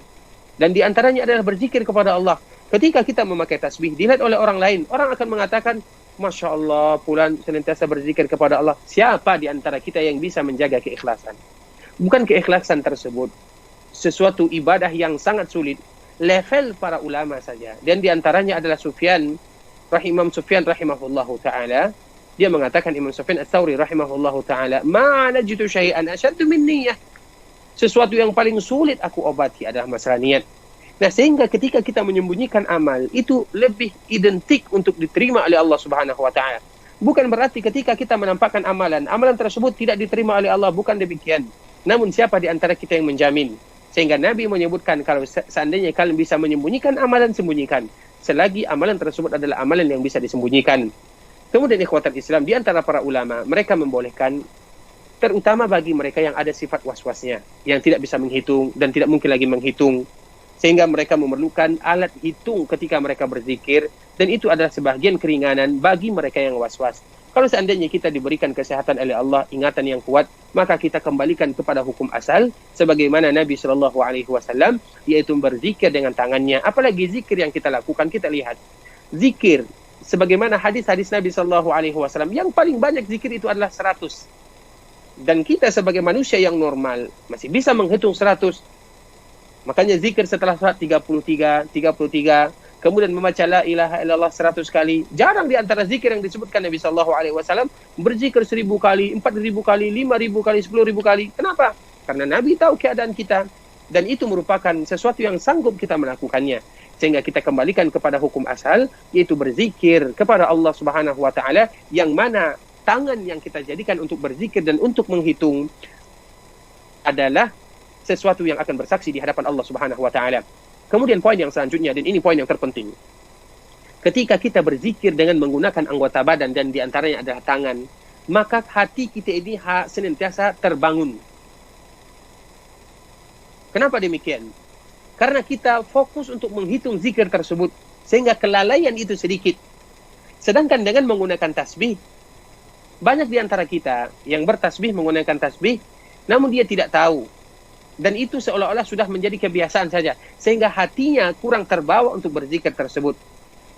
Speaker 2: Dan di antaranya adalah berzikir kepada Allah. Ketika kita memakai tasbih, dilihat oleh orang lain, orang akan mengatakan, Masya Allah, fulan senantiasa berzikir kepada Allah. Siapa di antara kita yang bisa menjaga keikhlasan? Bukan keikhlasan tersebut sesuatu ibadah yang sangat sulit, level para ulama saja. Dan di antaranya adalah Imam Sufyan rahimahullahu ta'ala. Dia mengatakan, Imam Sufyan Ats-Tsauri rahimahullahu ta'ala, ma najitu syai'an asyaddu min niyyah. Sesuatu yang paling sulit aku obati adalah masalah niat. Nah, sehingga ketika kita menyembunyikan amal, itu lebih identik untuk diterima oleh Allah Subhanahu wa ta'ala. Bukan berarti ketika kita menampakkan amalan tersebut tidak diterima oleh Allah, bukan demikian. Namun siapa di antara kita yang menjamin? Sehingga Nabi menyebutkan, kalau seandainya kalian bisa menyembunyikan amalan, sembunyikan. Selagi amalan tersebut adalah amalan yang bisa disembunyikan. Kemudian ikhwatul Islam, di antara para ulama, mereka membolehkan, terutama bagi mereka yang ada sifat was-wasnya, yang tidak bisa menghitung dan tidak mungkin lagi menghitung, sehingga mereka memerlukan alat hitung ketika mereka berzikir, dan itu adalah sebagian keringanan bagi mereka yang was-was. Kalau seandainya kita diberikan kesehatan oleh Allah, ingatan yang kuat, maka kita kembalikan kepada hukum asal, sebagaimana Nabi Shallallahu Alaihi Wasallam, yaitu berzikir dengan tangannya. Apalagi zikir yang kita lakukan, kita lihat zikir sebagaimana hadis-hadis Nabi Shallallahu Alaihi Wasallam, yang paling banyak zikir itu adalah 100. Dan kita sebagai manusia yang normal masih bisa menghitung 100. Makanya zikir setelah salat 33, kemudian membaca la ilaha illallah 100 kali. Jarang di antara zikir yang disebutkan Nabi Shallallahu Alaihi Wasallam berzikir 1000 kali, 4000 kali, 5000 kali, 10.000 kali. Kenapa? Karena Nabi tahu keadaan kita, dan itu merupakan sesuatu yang sanggup kita melakukannya. Sehingga kita kembalikan kepada hukum asal, yaitu berzikir kepada Allah Subhanahu wa taala, yang mana tangan yang kita jadikan untuk berzikir dan untuk menghitung adalah sesuatu yang akan bersaksi di hadapan Allah Subhanahu wa taala. Kemudian poin yang selanjutnya, dan ini poin yang terpenting. Ketika kita berzikir dengan menggunakan anggota badan dan di antaranya adalah tangan, maka hati kita ini senantiasa terbangun. Kenapa demikian? Karena kita fokus untuk menghitung zikir tersebut, sehingga kelalaian itu sedikit. Sedangkan dengan menggunakan tasbih, banyak di antara kita yang bertasbih menggunakan tasbih, namun dia tidak tahu. Dan itu seolah-olah sudah menjadi kebiasaan saja, sehingga hatinya kurang terbawa untuk berzikir tersebut.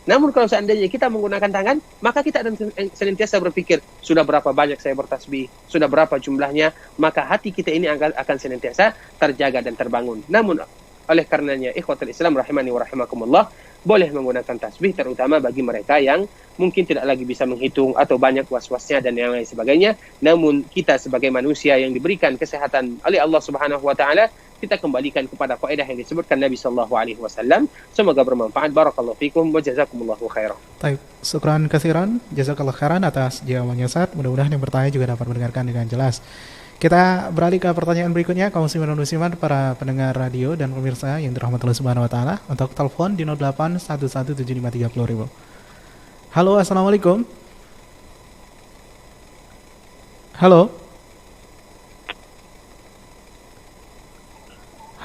Speaker 2: Namun kalau seandainya kita menggunakan tangan, maka kita akan senantiasa berpikir, sudah berapa banyak saya bertasbih, sudah berapa jumlahnya, maka hati kita ini akan senantiasa terjaga dan terbangun. Namun oleh karenanya, ikhwatul Islam rahimani wa rahimakumullah, boleh menggunakan tasbih, terutama bagi mereka yang mungkin tidak lagi bisa menghitung atau banyak was-wasnya dan yang lain sebagainya. Namun kita sebagai manusia yang diberikan kesehatan oleh Allah Subhanahu wa taala, kita kembalikan kepada faedah yang disebutkan Nabi sallallahu alaihi wasallam. Semoga bermanfaat. Barakallahu fikum wa jazakumullahu khairan.
Speaker 1: Baik, syukran katsiran, jazakallahu khairan atas jawabannya Ustaz. Mudah-mudahan yang bertanya juga dapat mendengarkan dengan jelas. Kita beralih ke pertanyaan berikutnya, kaum muslimin dan muslimat, para pendengar radio dan pemirsa yang dirahmati Allah Subhanahu wa taala. Untuk telepon di 08117530.000. Halo, assalamualaikum. Halo.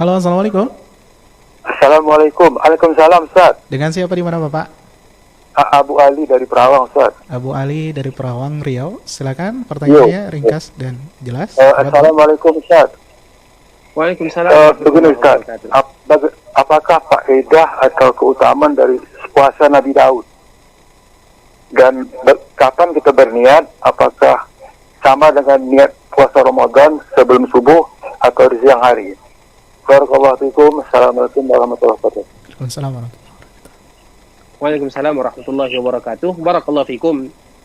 Speaker 1: Halo, assalamualaikum.
Speaker 3: Assalamualaikum. Waalaikumsalam, Ustaz.
Speaker 1: Dengan siapa di mana, Bapak?
Speaker 3: Abu Ali dari Perawang, Ustaz.
Speaker 1: Abu Ali dari Perawang, Riau. Silakan pertanyaannya ringkas dan jelas.
Speaker 3: Assalamualaikum, Ustaz.
Speaker 2: Waalaikumsalam.
Speaker 3: Begini, Ustaz. Apakah faedah atau keutamaan dari puasa Nabi Daud? Dan kapan kita berniat? Apakah sama dengan niat puasa Ramadan sebelum subuh atau di siang hari? Barakallahu fikum. Assalamualaikum warahmatullahi wabarakatuh.
Speaker 1: Waalaikumsalam.
Speaker 2: Waalaikumsalam warahmatullahi wabarakatuh. Barakallahu fikum.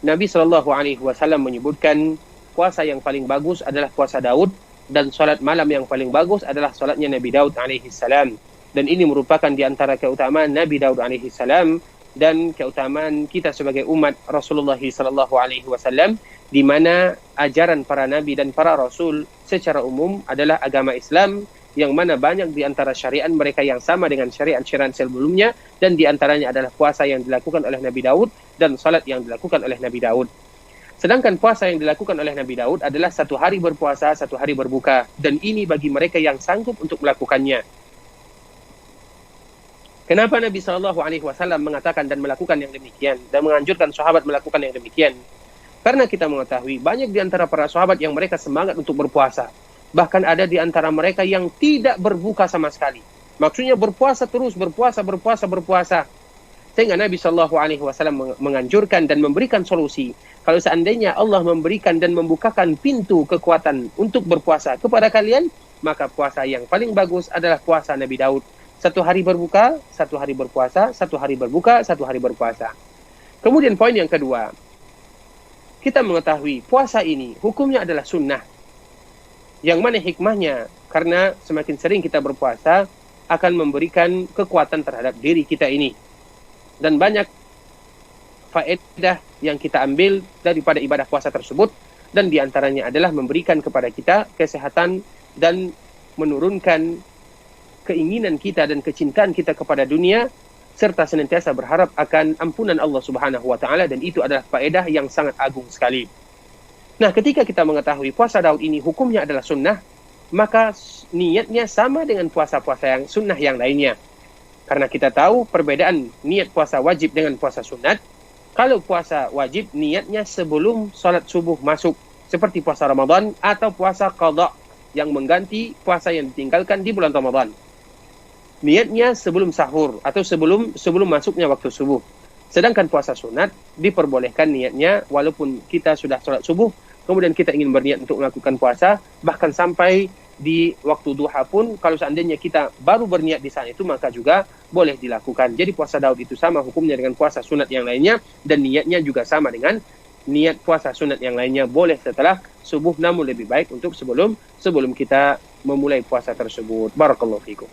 Speaker 2: Nabi sallallahu alaihi wasallam menyebutkan puasa yang paling bagus adalah puasa Daud, dan salat malam yang paling bagus adalah salatnya Nabi Daud alaihi salam. Dan ini merupakan di antara keutamaan Nabi Daud alaihi salam dan keutamaan kita sebagai umat Rasulullah sallallahu alaihi wasallam, di mana ajaran para nabi dan para rasul secara umum adalah agama Islam, yang mana banyak di antara syariat mereka yang sama dengan syariat-syariat sebelumnya, dan di antaranya adalah puasa yang dilakukan oleh Nabi Daud dan salat yang dilakukan oleh Nabi Daud. Sedangkan puasa yang dilakukan oleh Nabi Daud adalah 1 hari berpuasa, 1 hari berbuka, dan ini bagi mereka yang sanggup untuk melakukannya. Kenapa Nabi SAW mengatakan dan melakukan yang demikian dan menganjurkan sahabat melakukan yang demikian? Karena kita mengetahui banyak di antara para sahabat yang mereka semangat untuk berpuasa. Bahkan ada di antara mereka yang tidak berbuka sama sekali. Maksudnya berpuasa terus, berpuasa. Sehingga Nabi SAW menganjurkan dan memberikan solusi. Kalau seandainya Allah memberikan dan membukakan pintu kekuatan untuk berpuasa kepada kalian, maka puasa yang paling bagus adalah puasa Nabi Daud. 1 hari berbuka, 1 hari berpuasa, 1 hari berbuka, 1 hari berpuasa. Kemudian poin yang kedua, kita mengetahui puasa ini hukumnya adalah sunnah. Yang mana hikmahnya? Karena semakin sering kita berpuasa akan memberikan kekuatan terhadap diri kita ini. Dan banyak faedah yang kita ambil daripada ibadah puasa tersebut, dan diantaranya adalah memberikan kepada kita kesehatan dan menurunkan keinginan kita dan kecintaan kita kepada dunia, serta senantiasa berharap akan ampunan Allah Subhanahu wa taala, dan itu adalah faedah yang sangat agung sekali. Nah, ketika kita mengetahui puasa Daud ini hukumnya adalah sunnah, maka niatnya sama dengan puasa-puasa yang sunnah yang lainnya. Karena kita tahu perbedaan niat puasa wajib dengan puasa sunat. Kalau puasa wajib, niatnya sebelum salat subuh masuk, seperti puasa Ramadan atau puasa qadha yang mengganti puasa yang ditinggalkan di bulan Ramadan. Niatnya sebelum sahur atau sebelum masuknya waktu subuh. Sedangkan puasa sunat diperbolehkan niatnya walaupun kita sudah sholat subuh, kemudian kita ingin berniat untuk melakukan puasa, bahkan sampai di waktu duha pun, kalau seandainya kita baru berniat di saat itu, maka juga boleh dilakukan. Jadi puasa Daud itu sama hukumnya dengan puasa sunat yang lainnya, dan niatnya juga sama dengan niat puasa sunat yang lainnya, boleh setelah subuh, namun lebih baik untuk sebelum kita memulai puasa tersebut. Barakallahu fikum.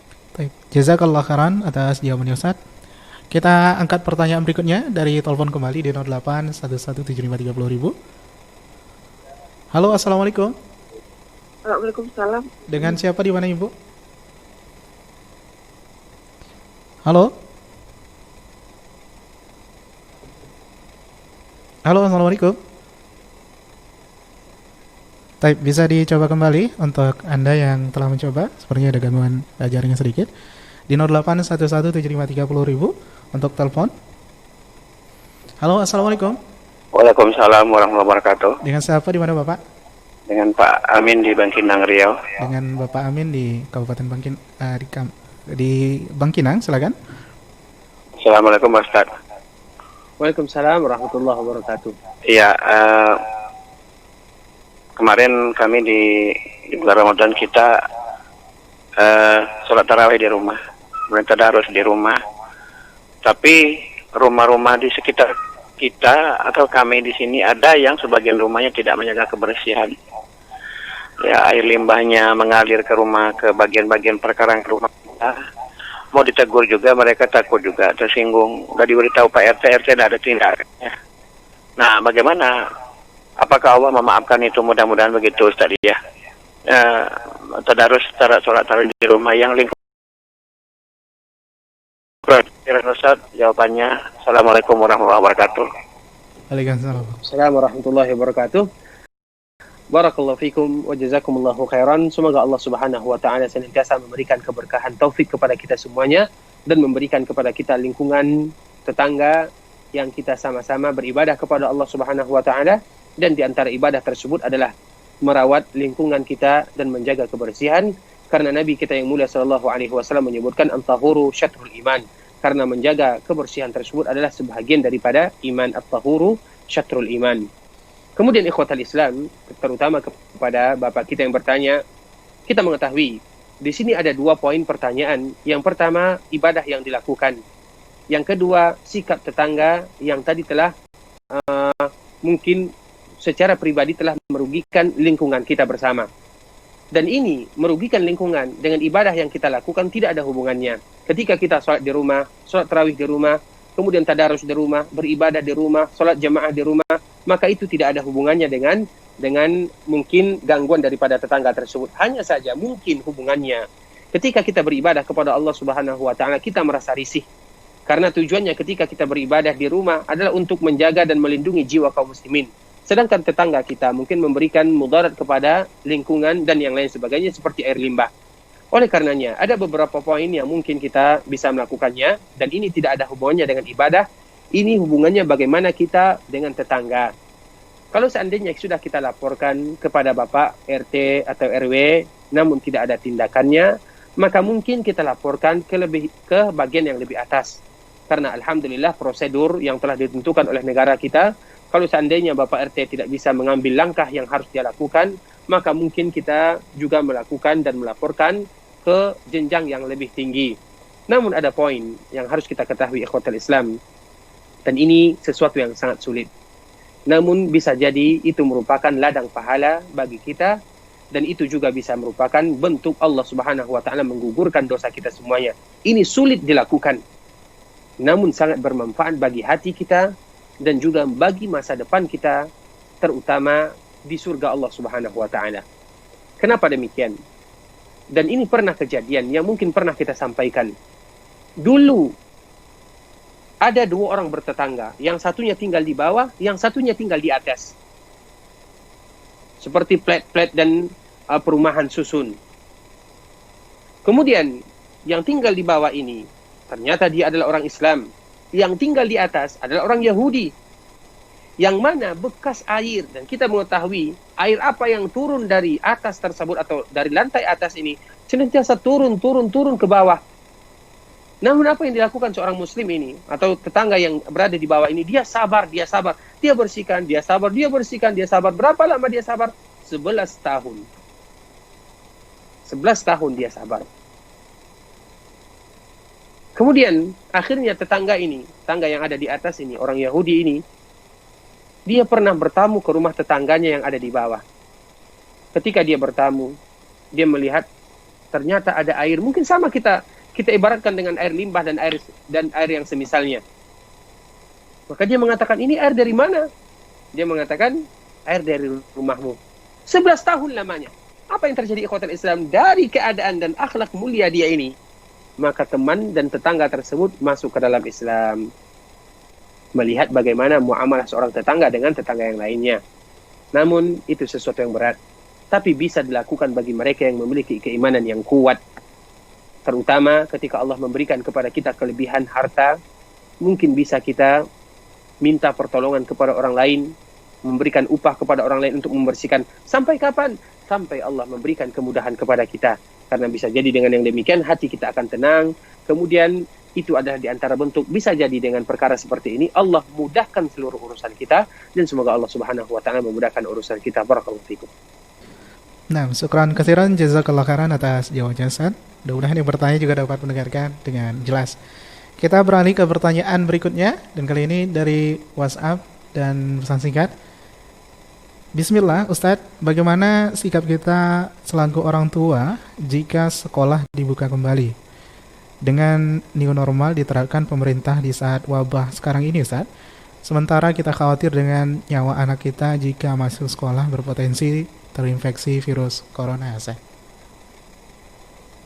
Speaker 1: Jazakallah khairan atas jawabannya Ustaz. Kita angkat pertanyaan berikutnya dari telepon kembali di 08117530.000. Halo, assalamualaikum.
Speaker 5: Waalaikumsalam.
Speaker 1: Dengan siapa, di mana Ibu? Halo. Halo, assalamualaikum. Baik, bisa dicoba kembali untuk Anda yang telah mencoba. Sepertinya ada gangguan jaringan sedikit. Di 08117530.000 untuk telepon. Halo, assalamualaikum.
Speaker 6: Waalaikumsalam warahmatullahi wabarakatuh.
Speaker 1: Dengan siapa, di mana Bapak?
Speaker 6: Dengan Pak Amin di Bangkinang, Riau.
Speaker 1: Dengan Bapak Amin di Kabupaten di Bangkinang, silakan.
Speaker 6: Assalamualaikum Ustaz.
Speaker 2: Waalaikumsalam warahmatullahi wabarakatuh.
Speaker 6: Iya, kemarin kami di bulan Ramadan kita sholat tarawih di rumah, kemudian tadarus di rumah. Tapi rumah-rumah di sekitar kita atau kami di sini ada yang sebagian rumahnya tidak menjaga kebersihan. Ya, air limbahnya mengalir ke rumah, ke bagian-bagian perkarangan rumah kita. Mau ditegur juga, mereka takut juga, tersinggung. Udah diberitahu Pak RT tidak ada tindakannya. Nah, bagaimana? Apakah Allah memaafkan itu? Mudah-mudahan begitu, Ustaz ya. Tadarus sholat tarawih di rumah yang lingkup. Ustaz, jawabannya Assalamualaikum warahmatullahi wabarakatuh.
Speaker 1: Waalaikumsalam.
Speaker 2: Assalamualaikum warahmatullahi wabarakatuh. Barakallahu fikum wa jazakumullahu khairan. Semoga Allah Subhanahu wa taala senantiasa memberikan keberkahan taufik kepada kita semuanya, dan memberikan kepada kita lingkungan tetangga yang kita sama-sama beribadah kepada Allah Subhanahu wa taala, dan di antara ibadah tersebut adalah merawat lingkungan kita dan menjaga kebersihan, karena Nabi kita yang mulia sallallahu alaihi wasallam menyebutkan at-tahuru syatrul iman, karena menjaga kebersihan tersebut adalah sebahagian daripada iman. At-tahuru syatrul iman. Kemudian ikhwatal Islam, terutama kepada bapak kita yang bertanya, kita mengetahui di sini ada 2 poin pertanyaan. Yang pertama, ibadah yang dilakukan. Yang kedua, sikap tetangga yang tadi telah mungkin secara pribadi telah merugikan lingkungan kita bersama. Dan ini merugikan lingkungan dengan ibadah yang kita lakukan tidak ada hubungannya. Ketika kita sholat di rumah, sholat tarawih di rumah, kemudian tadarus di rumah, beribadah di rumah, sholat jamaah di rumah, maka itu tidak ada hubungannya dengan mungkin gangguan daripada tetangga tersebut. Hanya saja mungkin hubungannya ketika kita beribadah kepada Allah Subhanahu wa taala kita merasa risih. Karena tujuannya ketika kita beribadah di rumah adalah untuk menjaga dan melindungi jiwa kaum muslimin. Sedangkan tetangga kita mungkin memberikan mudarat kepada lingkungan dan yang lain sebagainya seperti air limbah. Oleh karenanya, ada beberapa poin yang mungkin kita bisa melakukannya dan ini tidak ada hubungannya dengan ibadah. Ini hubungannya bagaimana kita dengan tetangga. Kalau seandainya sudah kita laporkan kepada Bapak RT atau RW namun tidak ada tindakannya, maka mungkin kita laporkan ke bagian yang lebih atas. Karena alhamdulillah prosedur yang telah ditentukan oleh negara kita, kalau seandainya Bapak RT tidak bisa mengambil langkah yang harus dia lakukan, maka mungkin kita juga melakukan dan melaporkan ke jenjang yang lebih tinggi. Namun ada poin yang harus kita ketahui ikhwatul Islam, dan ini sesuatu yang sangat sulit. Namun bisa jadi itu merupakan ladang pahala bagi kita, dan itu juga bisa merupakan bentuk Allah Subhanahu wa taala menggugurkan dosa kita semuanya. Ini sulit dilakukan, namun sangat bermanfaat bagi hati kita dan juga bagi masa depan kita, terutama di surga Allah Subhanahu wa taala. Kenapa demikian? Dan ini pernah kejadian yang mungkin pernah kita sampaikan. Dulu ada dua orang bertetangga, yang satunya tinggal di bawah, yang satunya tinggal di atas. Seperti flat-flat dan perumahan susun. Kemudian yang tinggal di bawah ini ternyata dia adalah orang Islam. Yang tinggal di atas adalah orang Yahudi. Yang mana bekas air, dan kita mengetahui air apa yang turun dari atas tersebut atau dari lantai atas ini senantiasa turun ke bawah. Namun apa yang dilakukan seorang muslim ini atau tetangga yang berada di bawah ini, dia sabar. Dia bersihkan, dia sabar. Berapa lama dia sabar? 11 tahun. 11 tahun dia sabar. Kemudian akhirnya tetangga yang ada di atas ini, orang Yahudi ini, dia pernah bertamu ke rumah tetangganya yang ada di bawah. Ketika dia bertamu, dia melihat ternyata ada air, mungkin sama kita ibaratkan dengan air limbah dan air yang semisalnya. Maka dia mengatakan, ini air dari mana? Dia mengatakan, air dari rumahmu. 11 tahun lamanya. Apa yang terjadi ikhwatul Islam? Dari keadaan dan akhlak mulia dia ini, maka teman dan tetangga tersebut masuk ke dalam Islam. Melihat bagaimana muamalah seorang tetangga dengan tetangga yang lainnya. Namun itu sesuatu yang berat. Tapi bisa dilakukan bagi mereka yang memiliki keimanan yang kuat. Terutama ketika Allah memberikan kepada kita kelebihan harta, mungkin bisa kita minta pertolongan kepada orang lain, memberikan upah kepada orang lain untuk membersihkan. Sampai kapan? Sampai Allah memberikan kemudahan kepada kita. Karena bisa jadi dengan yang demikian hati kita akan tenang. Kemudian itu adalah di antara bentuk, bisa jadi dengan perkara seperti ini Allah mudahkan seluruh urusan kita, dan semoga Allah Subhanahu wa taala memudahkan urusan kita. Barakallahu fikum.
Speaker 1: Nah, syukran katsiran, jazakallahu khairan atas jawabannya Ustaz. Mudah-mudahan yang bertanya juga dapat mendengarkan dengan jelas. Kita beralih ke pertanyaan berikutnya, dan kali ini dari WhatsApp dan pesan singkat. Bismillah, Ustadz, bagaimana sikap kita selaku orang tua jika sekolah dibuka kembali? Dengan new normal diterapkan pemerintah di saat wabah sekarang ini, Ustadz. Sementara kita khawatir dengan nyawa anak kita jika masuk sekolah berpotensi terinfeksi virus corona, Ustadz.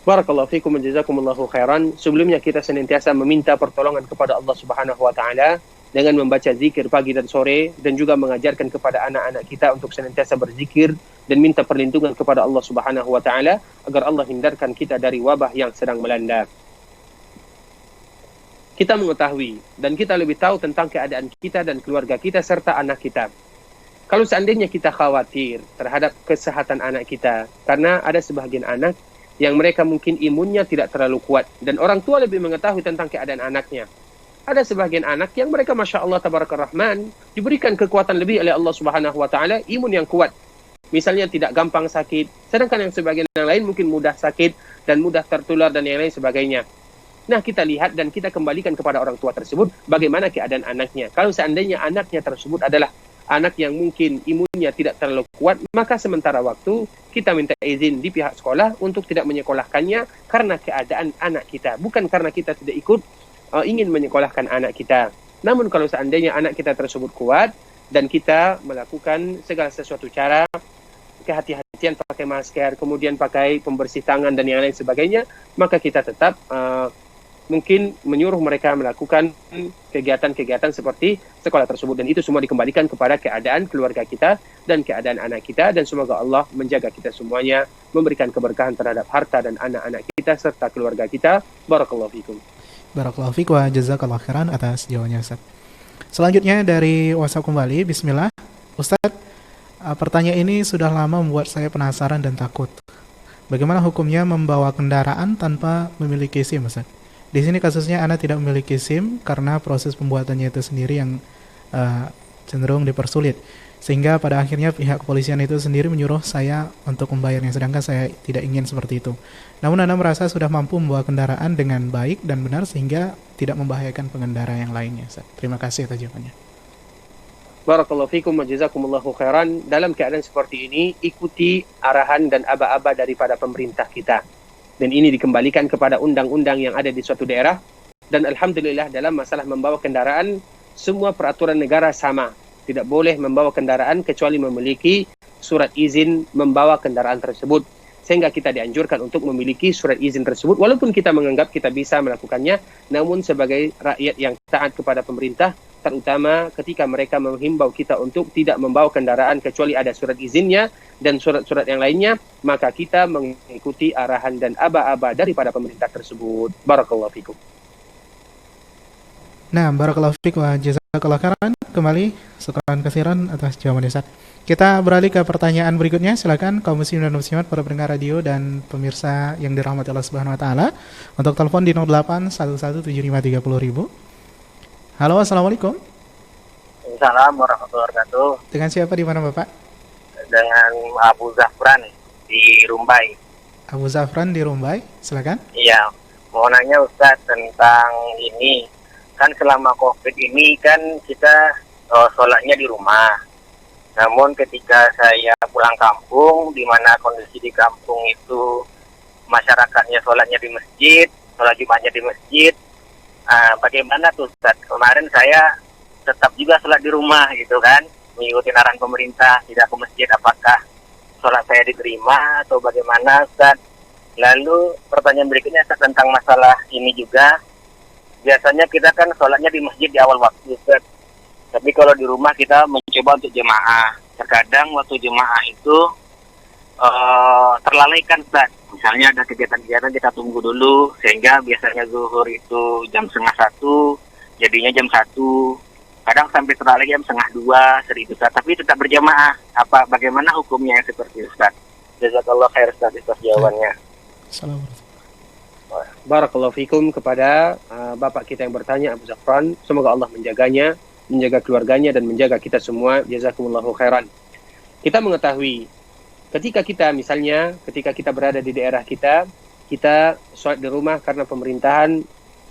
Speaker 2: Barakallahu fikum wa jazakumullahu khairan. Sebelumnya kita senantiasa meminta pertolongan kepada Allah Subhanahu wa taala dengan membaca zikir pagi dan sore, dan juga mengajarkan kepada anak-anak kita untuk senantiasa berzikir dan minta perlindungan kepada Allah Subhanahu wa taala agar Allah hindarkan kita dari wabah yang sedang melanda. Kita mengetahui dan kita lebih tahu tentang keadaan kita dan keluarga kita serta anak kita. Kalau seandainya kita khawatir terhadap kesehatan anak kita, karena ada sebagian anak yang mereka mungkin imunnya tidak terlalu kuat, dan orang tua lebih mengetahui tentang keadaan anaknya. Ada sebagian anak yang mereka Masya Allah Tabarakar Rahman, diberikan kekuatan lebih oleh Allah Subhanahu wa taala, imun yang kuat. Misalnya tidak gampang sakit, sedangkan yang sebagian yang lain mungkin mudah sakit dan mudah tertular dan yang lain sebagainya. Nah, kita lihat dan kita kembalikan kepada orang tua tersebut bagaimana keadaan anaknya. Kalau seandainya anaknya tersebut adalah anak yang mungkin imunnya tidak terlalu kuat, maka sementara waktu kita minta izin di pihak sekolah untuk tidak menyekolahkannya karena keadaan anak kita, bukan karena kita tidak ikut ingin menyekolahkan anak kita. Namun kalau seandainya anak kita tersebut kuat dan kita melakukan segala sesuatu cara, kehati-hatian pakai masker, kemudian pakai pembersih tangan dan yang lain sebagainya, maka kita tetap mungkin menyuruh mereka melakukan kegiatan-kegiatan seperti sekolah tersebut, dan itu semua dikembalikan kepada keadaan keluarga kita dan keadaan anak kita, dan semoga Allah menjaga kita semuanya, memberikan keberkahan terhadap harta dan anak-anak kita serta keluarga kita. Barakallahu fikum.
Speaker 1: Barakallahu fiik wa jazakallahu khairan atas jawabannya, Ustaz. Selanjutnya dari WhatsApp kembali. Bismillah. Ustaz, pertanyaan ini sudah lama membuat saya penasaran dan takut. Bagaimana hukumnya membawa kendaraan tanpa memiliki SIM, Ustaz? Di sini kasusnya Ana tidak memiliki SIM karena proses pembuatannya itu sendiri yang cenderung dipersulit. Sehingga pada akhirnya pihak kepolisian itu sendiri menyuruh saya untuk membayarnya, sedangkan saya tidak ingin seperti itu. Namun Ana merasa sudah mampu membawa kendaraan dengan baik dan benar sehingga tidak membahayakan pengendara yang lainnya, Ustaz. Terima kasih atas jawabannya.
Speaker 2: Barakallahu fikum wa jazakumullahu khairan. Dalam keadaan seperti ini, ikuti arahan dan aba-aba daripada pemerintah kita. Dan ini dikembalikan kepada undang-undang yang ada di suatu daerah. Dan alhamdulillah dalam masalah membawa kendaraan, semua peraturan negara sama. Tidak boleh membawa kendaraan kecuali memiliki surat izin membawa kendaraan tersebut. Sehingga kita dianjurkan untuk memiliki surat izin tersebut. Walaupun kita menganggap kita bisa melakukannya, namun sebagai rakyat yang taat kepada pemerintah, terutama ketika mereka menghimbau kita untuk tidak membawa kendaraan kecuali ada surat izinnya dan surat-surat yang lainnya, maka kita mengikuti arahan dan aba-aba daripada pemerintah tersebut. Barakallahu fikum.
Speaker 1: Nah, barakallahu fiik wa jazakallahu khairan. Kembali, syukran kasiran atas jawaban Ustaz. Kita beralih ke pertanyaan berikutnya. Silakan kaum muslimin dan muslimat, para pendengar radio dan pemirsa yang dirahmati Allah Subhanahu wa taala, untuk telepon di 08117530.000. Halo, assalamualaikum.
Speaker 6: Assalamualaikum warahmatullahi wabarakatuh.
Speaker 1: Dengan siapa di mana, Bapak?
Speaker 6: Dengan Abu Zafran di Rumbai.
Speaker 1: Abu Zafran di Rumbai, silakan.
Speaker 6: Iya, mau nanya Ustaz tentang ini. Kan selama COVID ini kan kita sholatnya di rumah. Namun ketika saya pulang kampung, di mana kondisi di kampung itu masyarakatnya sholatnya di masjid, sholat Jumatnya di masjid, bagaimana tuh Ustaz? Kemarin saya tetap juga sholat di rumah gitu kan, mengikuti arahan pemerintah, tidak ke masjid. Apakah sholat saya diterima atau bagaimana Ustaz? Lalu pertanyaan berikutnya Ustaz, tentang masalah ini juga. Biasanya kita kan sholatnya di masjid di awal waktu Ustaz. Tapi kalau di rumah kita mencoba untuk jemaah. Terkadang waktu jemaah itu terlalaikan Ustaz. Misalnya ada kegiatan-kegiatan kita tunggu dulu, sehingga biasanya zuhur itu jam 12:30, jadinya jam 1. Kadang sampai terlalai jam 1:30, seribu Ustaz. Tapi tetap berjamaah. Bagaimana hukumnya yang seperti itu Ustaz? Jazakallah khair Ustaz atas jawabannya.
Speaker 1: Assalamualaikum.
Speaker 2: Barakallahu fikum kepada bapak kita yang bertanya, Abu Zafran. Semoga Allah menjaganya, menjaga keluarganya dan menjaga kita semua. Jazakumullahu khairan. Kita mengetahui ketika kita berada di daerah kita sholat di rumah karena pemerintahan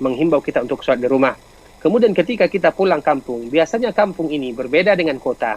Speaker 2: menghimbau kita untuk sholat di rumah. Kemudian ketika kita pulang kampung, biasanya kampung ini berbeda dengan kota.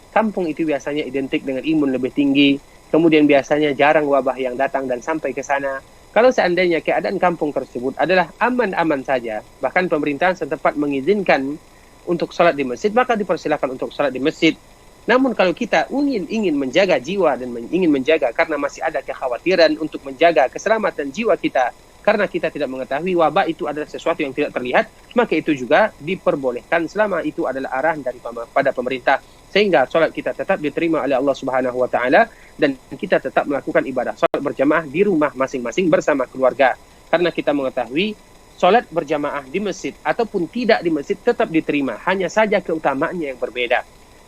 Speaker 2: Kampung itu biasanya identik dengan imun lebih tinggi, kemudian biasanya jarang wabah yang datang dan sampai ke sana. Kalau seandainya keadaan kampung tersebut adalah aman-aman saja, bahkan pemerintahan setempat mengizinkan untuk sholat di masjid, maka dipersilakan untuk sholat di masjid. Namun kalau kita ingin menjaga jiwa dan ingin menjaga karena masih ada kekhawatiran untuk menjaga keselamatan jiwa kita, karena kita tidak mengetahui wabah itu adalah sesuatu yang tidak terlihat, maka itu juga diperbolehkan selama itu adalah arahan daripada pemerintah, sehingga sholat kita tetap diterima oleh Allah Subhanahu wa taala dan kita tetap melakukan ibadah sholat berjamaah di rumah masing-masing bersama keluarga. Karena kita mengetahui sholat berjamaah di masjid ataupun tidak di masjid tetap diterima, hanya saja keutamaannya yang berbeda.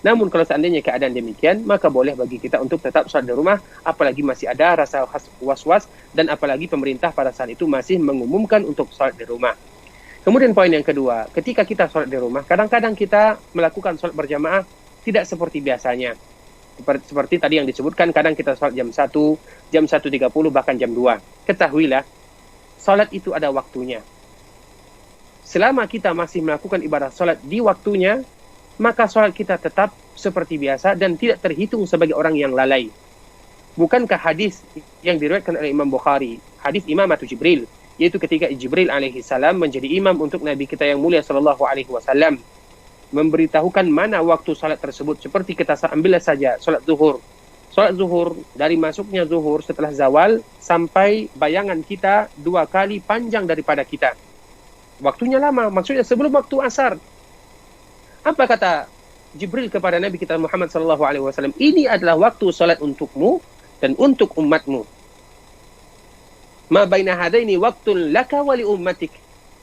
Speaker 2: Namun kalau seandainya keadaan demikian, maka boleh bagi kita untuk tetap sholat di rumah, apalagi masih ada rasa was-was dan apalagi pemerintah pada saat itu masih mengumumkan untuk sholat di rumah. Kemudian poin yang kedua, ketika kita sholat di rumah, kadang-kadang kita melakukan sholat berjamaah tidak seperti biasanya. Seperti tadi yang disebutkan, kadang kita sholat jam 1, jam 1.30, bahkan jam 2. Ketahuilah, sholat itu ada waktunya. Selama kita masih melakukan ibadah sholat di waktunya, maka sholat kita tetap seperti biasa dan tidak terhitung sebagai orang yang lalai. Bukankah hadis yang diriwayatkan oleh Imam Bukhari, hadis Imamatu Jibril, yaitu ketika Jibril alaihi salam menjadi imam untuk Nabi kita yang mulia sallallahu alaihi wasallam. memberitahukan mana waktu salat tersebut. Seperti kita ambil saja salat zuhur. Salat zuhur, dari masuknya zuhur setelah zawal sampai bayangan kita 2 kali panjang daripada kita. Waktunya lama, maksudnya sebelum waktu asar. Apa kata Jibril kepada Nabi kita Muhammad SAW? Ini adalah waktu salat untukmu dan untuk umatmu. Ma baina hadaini waktun laka wa li ummatik.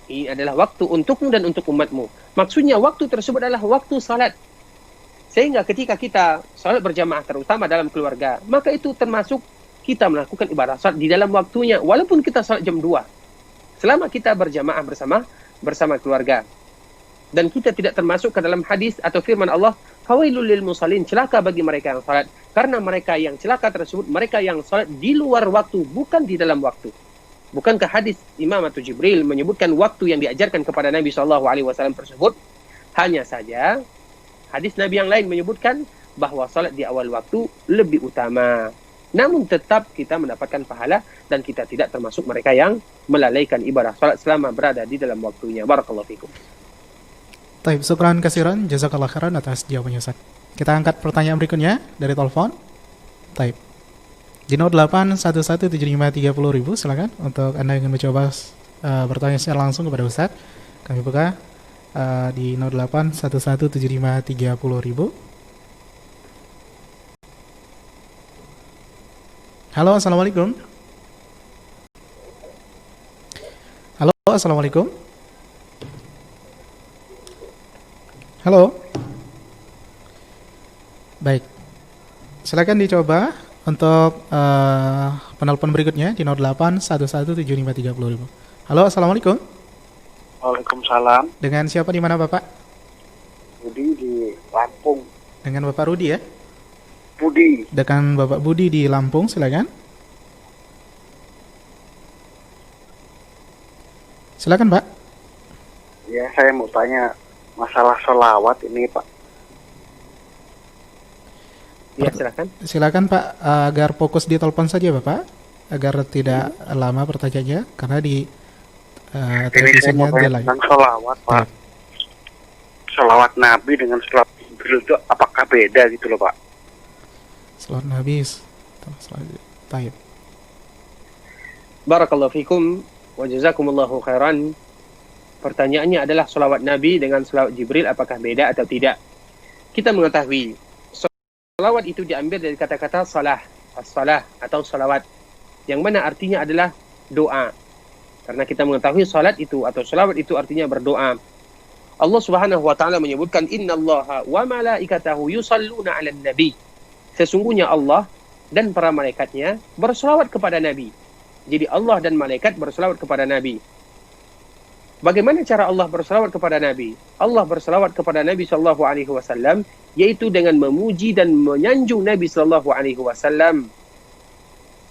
Speaker 2: Ini adalah waktu untukmu dan untuk umatmu. Maksudnya waktu tersebut adalah waktu salat. Sehingga ketika kita salat berjamaah terutama dalam keluarga, maka itu termasuk kita melakukan ibadah salat di dalam waktunya walaupun kita salat jam 2. Selama kita berjamaah bersama keluarga. Dan kita tidak termasuk ke dalam hadis atau firman Allah, fawailul lil musallin, celaka bagi mereka yang salat. Karena mereka yang celaka tersebut, mereka yang salat di luar waktu, bukan di dalam waktu. Bukankah hadis Imam atau Jibril menyebutkan waktu yang diajarkan kepada Nabi SAW tersebut? Hanya saja hadis Nabi yang lain menyebutkan bahwa salat di awal waktu lebih utama. Namun tetap kita mendapatkan pahala dan kita tidak termasuk mereka yang melalaikan ibadah salat selama berada di dalam waktunya. Barakallahu fikum.
Speaker 1: Taib, syukran kasiran, jazakallah khairan atas jawabannya Ustaz. Kita angkat pertanyaan berikutnya dari telepon. Taib. Di 08117530.000, silakan untuk Anda yang ingin mencoba bertanya secara langsung kepada Ustaz. Kami buka di 08117530.000. Halo, assalamualaikum. Halo, assalamualaikum. Halo. Baik. Silakan dicoba untuk penelpon berikutnya di 08117530.000. Halo, assalamualaikum.
Speaker 6: Waalaikumsalam.
Speaker 1: Dengan siapa di mana Bapak?
Speaker 6: Budi di Lampung.
Speaker 1: Dengan Bapak Rudi ya?
Speaker 6: Budi.
Speaker 1: Dengan Bapak Budi di Lampung, silakan. Silakan Pak.
Speaker 6: Ya, saya mau tanya masalah sholawat ini Pak.
Speaker 2: Ya, silakan.
Speaker 1: Silakan Pak, agar fokus di telepon saja Bapak, agar tidak lama pertanyaannya, karena di televisinya dia lagi.
Speaker 6: Tentang sholawat Pak. Sholawat Nabi dengan sholawat Jibril itu apakah beda gitu loh Pak?
Speaker 1: Sholawat Nabi. Taib.
Speaker 2: Barakallahu fikum wa jazakumullahu khairan. Pertanyaannya adalah sholawat Nabi dengan sholawat Jibril apakah beda atau tidak? Kita mengetahui sholawat itu diambil dari kata-kata salah, as-salah atau sholawat, yang mana artinya adalah doa. Karena kita mengetahui salat itu atau sholawat itu artinya berdoa. Allah Subhanahu wa taala menyebutkan innallaha wa malaikatahu yusalluna 'alan nabi. Sesungguhnya Allah dan para malaikatnya berselawat kepada Nabi. Jadi Allah dan malaikat berselawat kepada Nabi. Bagaimana cara Allah berselawat kepada Nabi? Allah berselawat kepada Nabi sallallahu alaihi wasallam yaitu dengan memuji dan menyanjung Nabi sallallahu alaihi wasallam.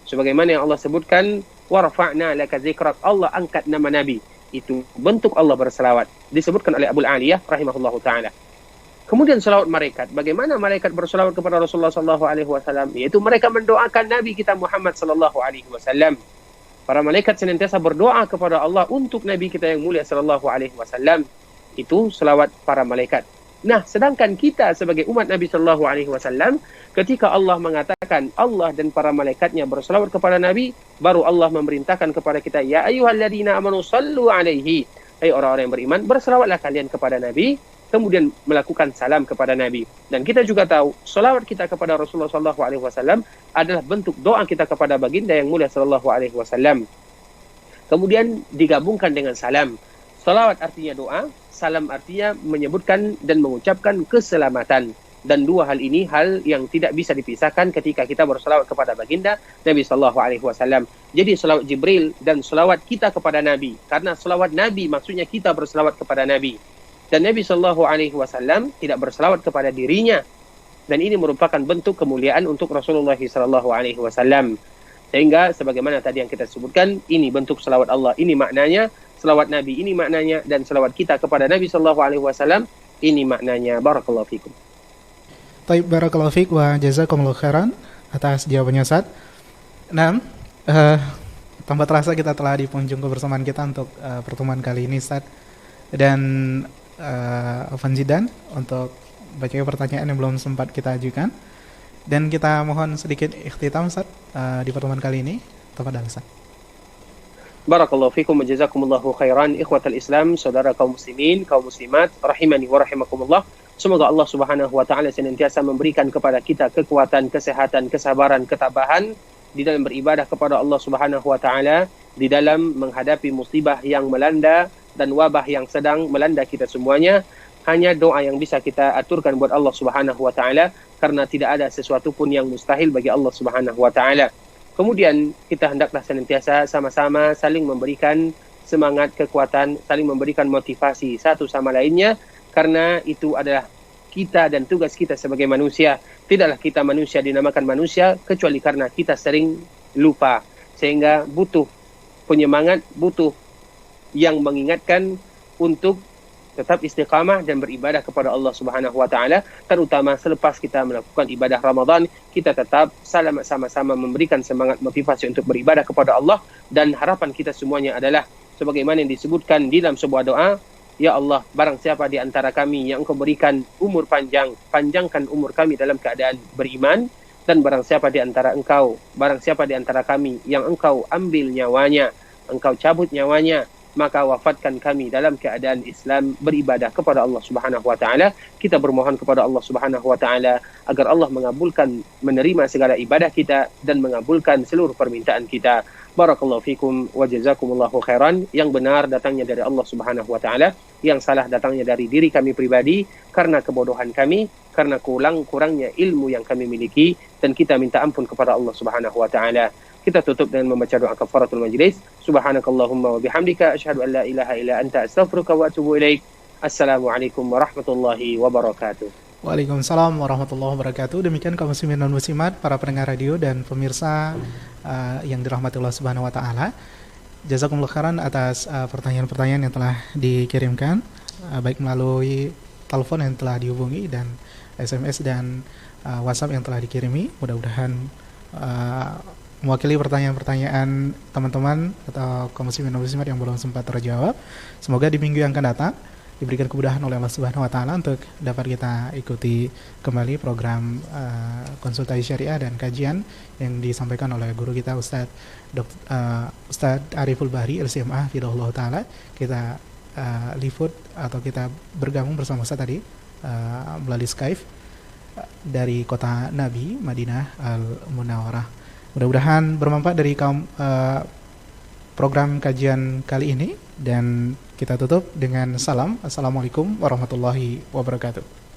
Speaker 2: Sebagaimana yang Allah sebutkan, wa rafa'na laka dzikrak, Allah angkat nama Nabi. Itu bentuk Allah berselawat. Disebutkan oleh Abu Aliyah rahimahullahu taala. Kemudian selawat malaikat. Bagaimana malaikat berselawat kepada Rasulullah sallallahu alaihi wasallam? Yaitu mereka mendoakan Nabi kita Muhammad sallallahu alaihi wasallam. Para malaikat senantiasa berdoa kepada Allah untuk Nabi kita yang mulia sallallahu alaihi wasallam. Itu selawat para malaikat. Nah, sedangkan kita sebagai umat Nabi sallallahu alaihi wasallam, ketika Allah mengatakan Allah dan para malaikatnya berselawat kepada Nabi, baru Allah memerintahkan kepada kita, ya ayyuhalladzina amanu sallu alaihi. Hai orang-orang yang beriman, berselawatlah kalian kepada Nabi, kemudian melakukan salam kepada Nabi. Dan kita juga tahu, selawat kita kepada Rasulullah sallallahu alaihi wasallam adalah bentuk doa kita kepada baginda yang mulia sallallahu alaihi wasallam. Kemudian digabungkan dengan salam. Selawat artinya doa, salam artinya menyebutkan dan mengucapkan keselamatan. Dan dua hal ini hal yang tidak bisa dipisahkan ketika kita berselawat kepada baginda Nabi sallallahu alaihi wasallam. Jadi selawat Jibril dan selawat kita kepada Nabi. Karena selawat Nabi maksudnya kita berselawat kepada Nabi. Dan Nabi sallallahu alaihi wasallam tidak berselawat kepada dirinya. Dan ini merupakan bentuk kemuliaan untuk Rasulullah sallallahu alaihi wasallam. Sehingga sebagaimana tadi yang kita sebutkan, ini bentuk selawat Allah, ini maknanya. Selawat Nabi ini maknanya, dan selawat kita kepada Nabi sallallahu alaihi wasallam ini maknanya. Barakallahu fikum.
Speaker 1: Taib, barakallahu fiik wa jazakumullahu khairan atas jawabannya Ustaz. Nah, tanpa terasa kita telah di penghujung kebersamaan kita untuk pertemuan kali ini Ustaz. Dan Fanzidan untuk baca pertanyaan yang belum sempat kita ajukan. Dan kita mohon sedikit ikhtitam Ustaz di pertemuan kali ini. Tafadhal Ustaz.
Speaker 2: Barakallahu fikum wa jazakumullahu khairan ikhwatal Islam, saudara kaum muslimin, kaum muslimat, rahimani wa rahimakumullah. Semoga Allah Subhanahu wa taala senantiasa memberikan kepada kita kekuatan, kesehatan, kesabaran, ketabahan di dalam beribadah kepada Allah Subhanahu wa taala, di dalam menghadapi musibah yang melanda dan wabah yang sedang melanda kita semuanya. Hanya doa yang bisa kita aturkan buat Allah Subhanahu wa taala, karena tidak ada sesuatu pun yang mustahil bagi Allah Subhanahu wa taala. Kemudian kita hendaklah senantiasa sama-sama saling memberikan semangat, kekuatan, saling memberikan motivasi satu sama lainnya, karena itu adalah kita dan tugas kita sebagai manusia. Tidaklah kita manusia dinamakan manusia kecuali karena kita sering lupa, sehingga butuh penyemangat, butuh yang mengingatkan untuk tetap istiqamah dan beribadah kepada Allah Subhanahu wa taala, terutama selepas kita melakukan ibadah Ramadan, kita tetap sama-sama memberikan semangat motivasi untuk beribadah kepada Allah, dan harapan kita semuanya adalah sebagaimana yang disebutkan di dalam sebuah doa, ya Allah, barang siapa di antara kami yang Engkau berikan umur panjang, panjangkan umur kami dalam keadaan beriman, dan barang siapa di antara kami yang Engkau ambil nyawanya, Engkau cabut nyawanya, maka wafatkan kami dalam keadaan Islam, beribadah kepada Allah Subhanahu wa taala. Kita bermohon kepada Allah Subhanahu wa taala agar Allah mengabulkan, menerima segala ibadah kita dan mengabulkan seluruh permintaan kita. Barakallahu fikum wa jazakumullahu khairan. Yang benar datangnya dari Allah Subhanahu wa taala, yang salah datangnya dari diri kami pribadi karena kebodohan kami, karena kurangnya ilmu yang kami miliki, dan kita minta ampun kepada Allah Subhanahu wa taala. Kita tutup dengan membaca doa kafaratul majlis. Subhanakallahumma wa bihamdika asyhadu an la ilaha illa anta astaghfiruka wa atubu ilaik. Assalamualaikum warahmatullahi wabarakatuh.
Speaker 1: Waalaikumsalam warahmatullahi wabarakatuh. Demikian kaum muslimin dan muslimat, para pendengar radio dan pemirsa yang dirahmati Allah Subhanahu wa taala. Jazakumullah khairan atas pertanyaan-pertanyaan yang telah dikirimkan, baik melalui telepon yang telah dihubungi dan SMS dan WhatsApp yang telah dikirimi. Mudah-mudahan mewakili pertanyaan-pertanyaan teman-teman atau kaum muslimin dan muslimat yang belum sempat terjawab. Semoga di minggu yang akan datang diberikan kemudahan oleh Allah Subhanahu wa taala untuk dapat kita ikuti kembali program konsultasi syariah dan kajian yang disampaikan oleh guru kita Ustadz Ariful Bahri LCMA Fidahullah taala. Kita liput atau kita bergabung bersama Ustadz tadi melalui Skype dari kota Nabi Madinah Al-Munawwarah. Mudah-mudahan bermanfaat dari program kajian kali ini, dan kita tutup dengan salam. Assalamualaikum warahmatullahi wabarakatuh.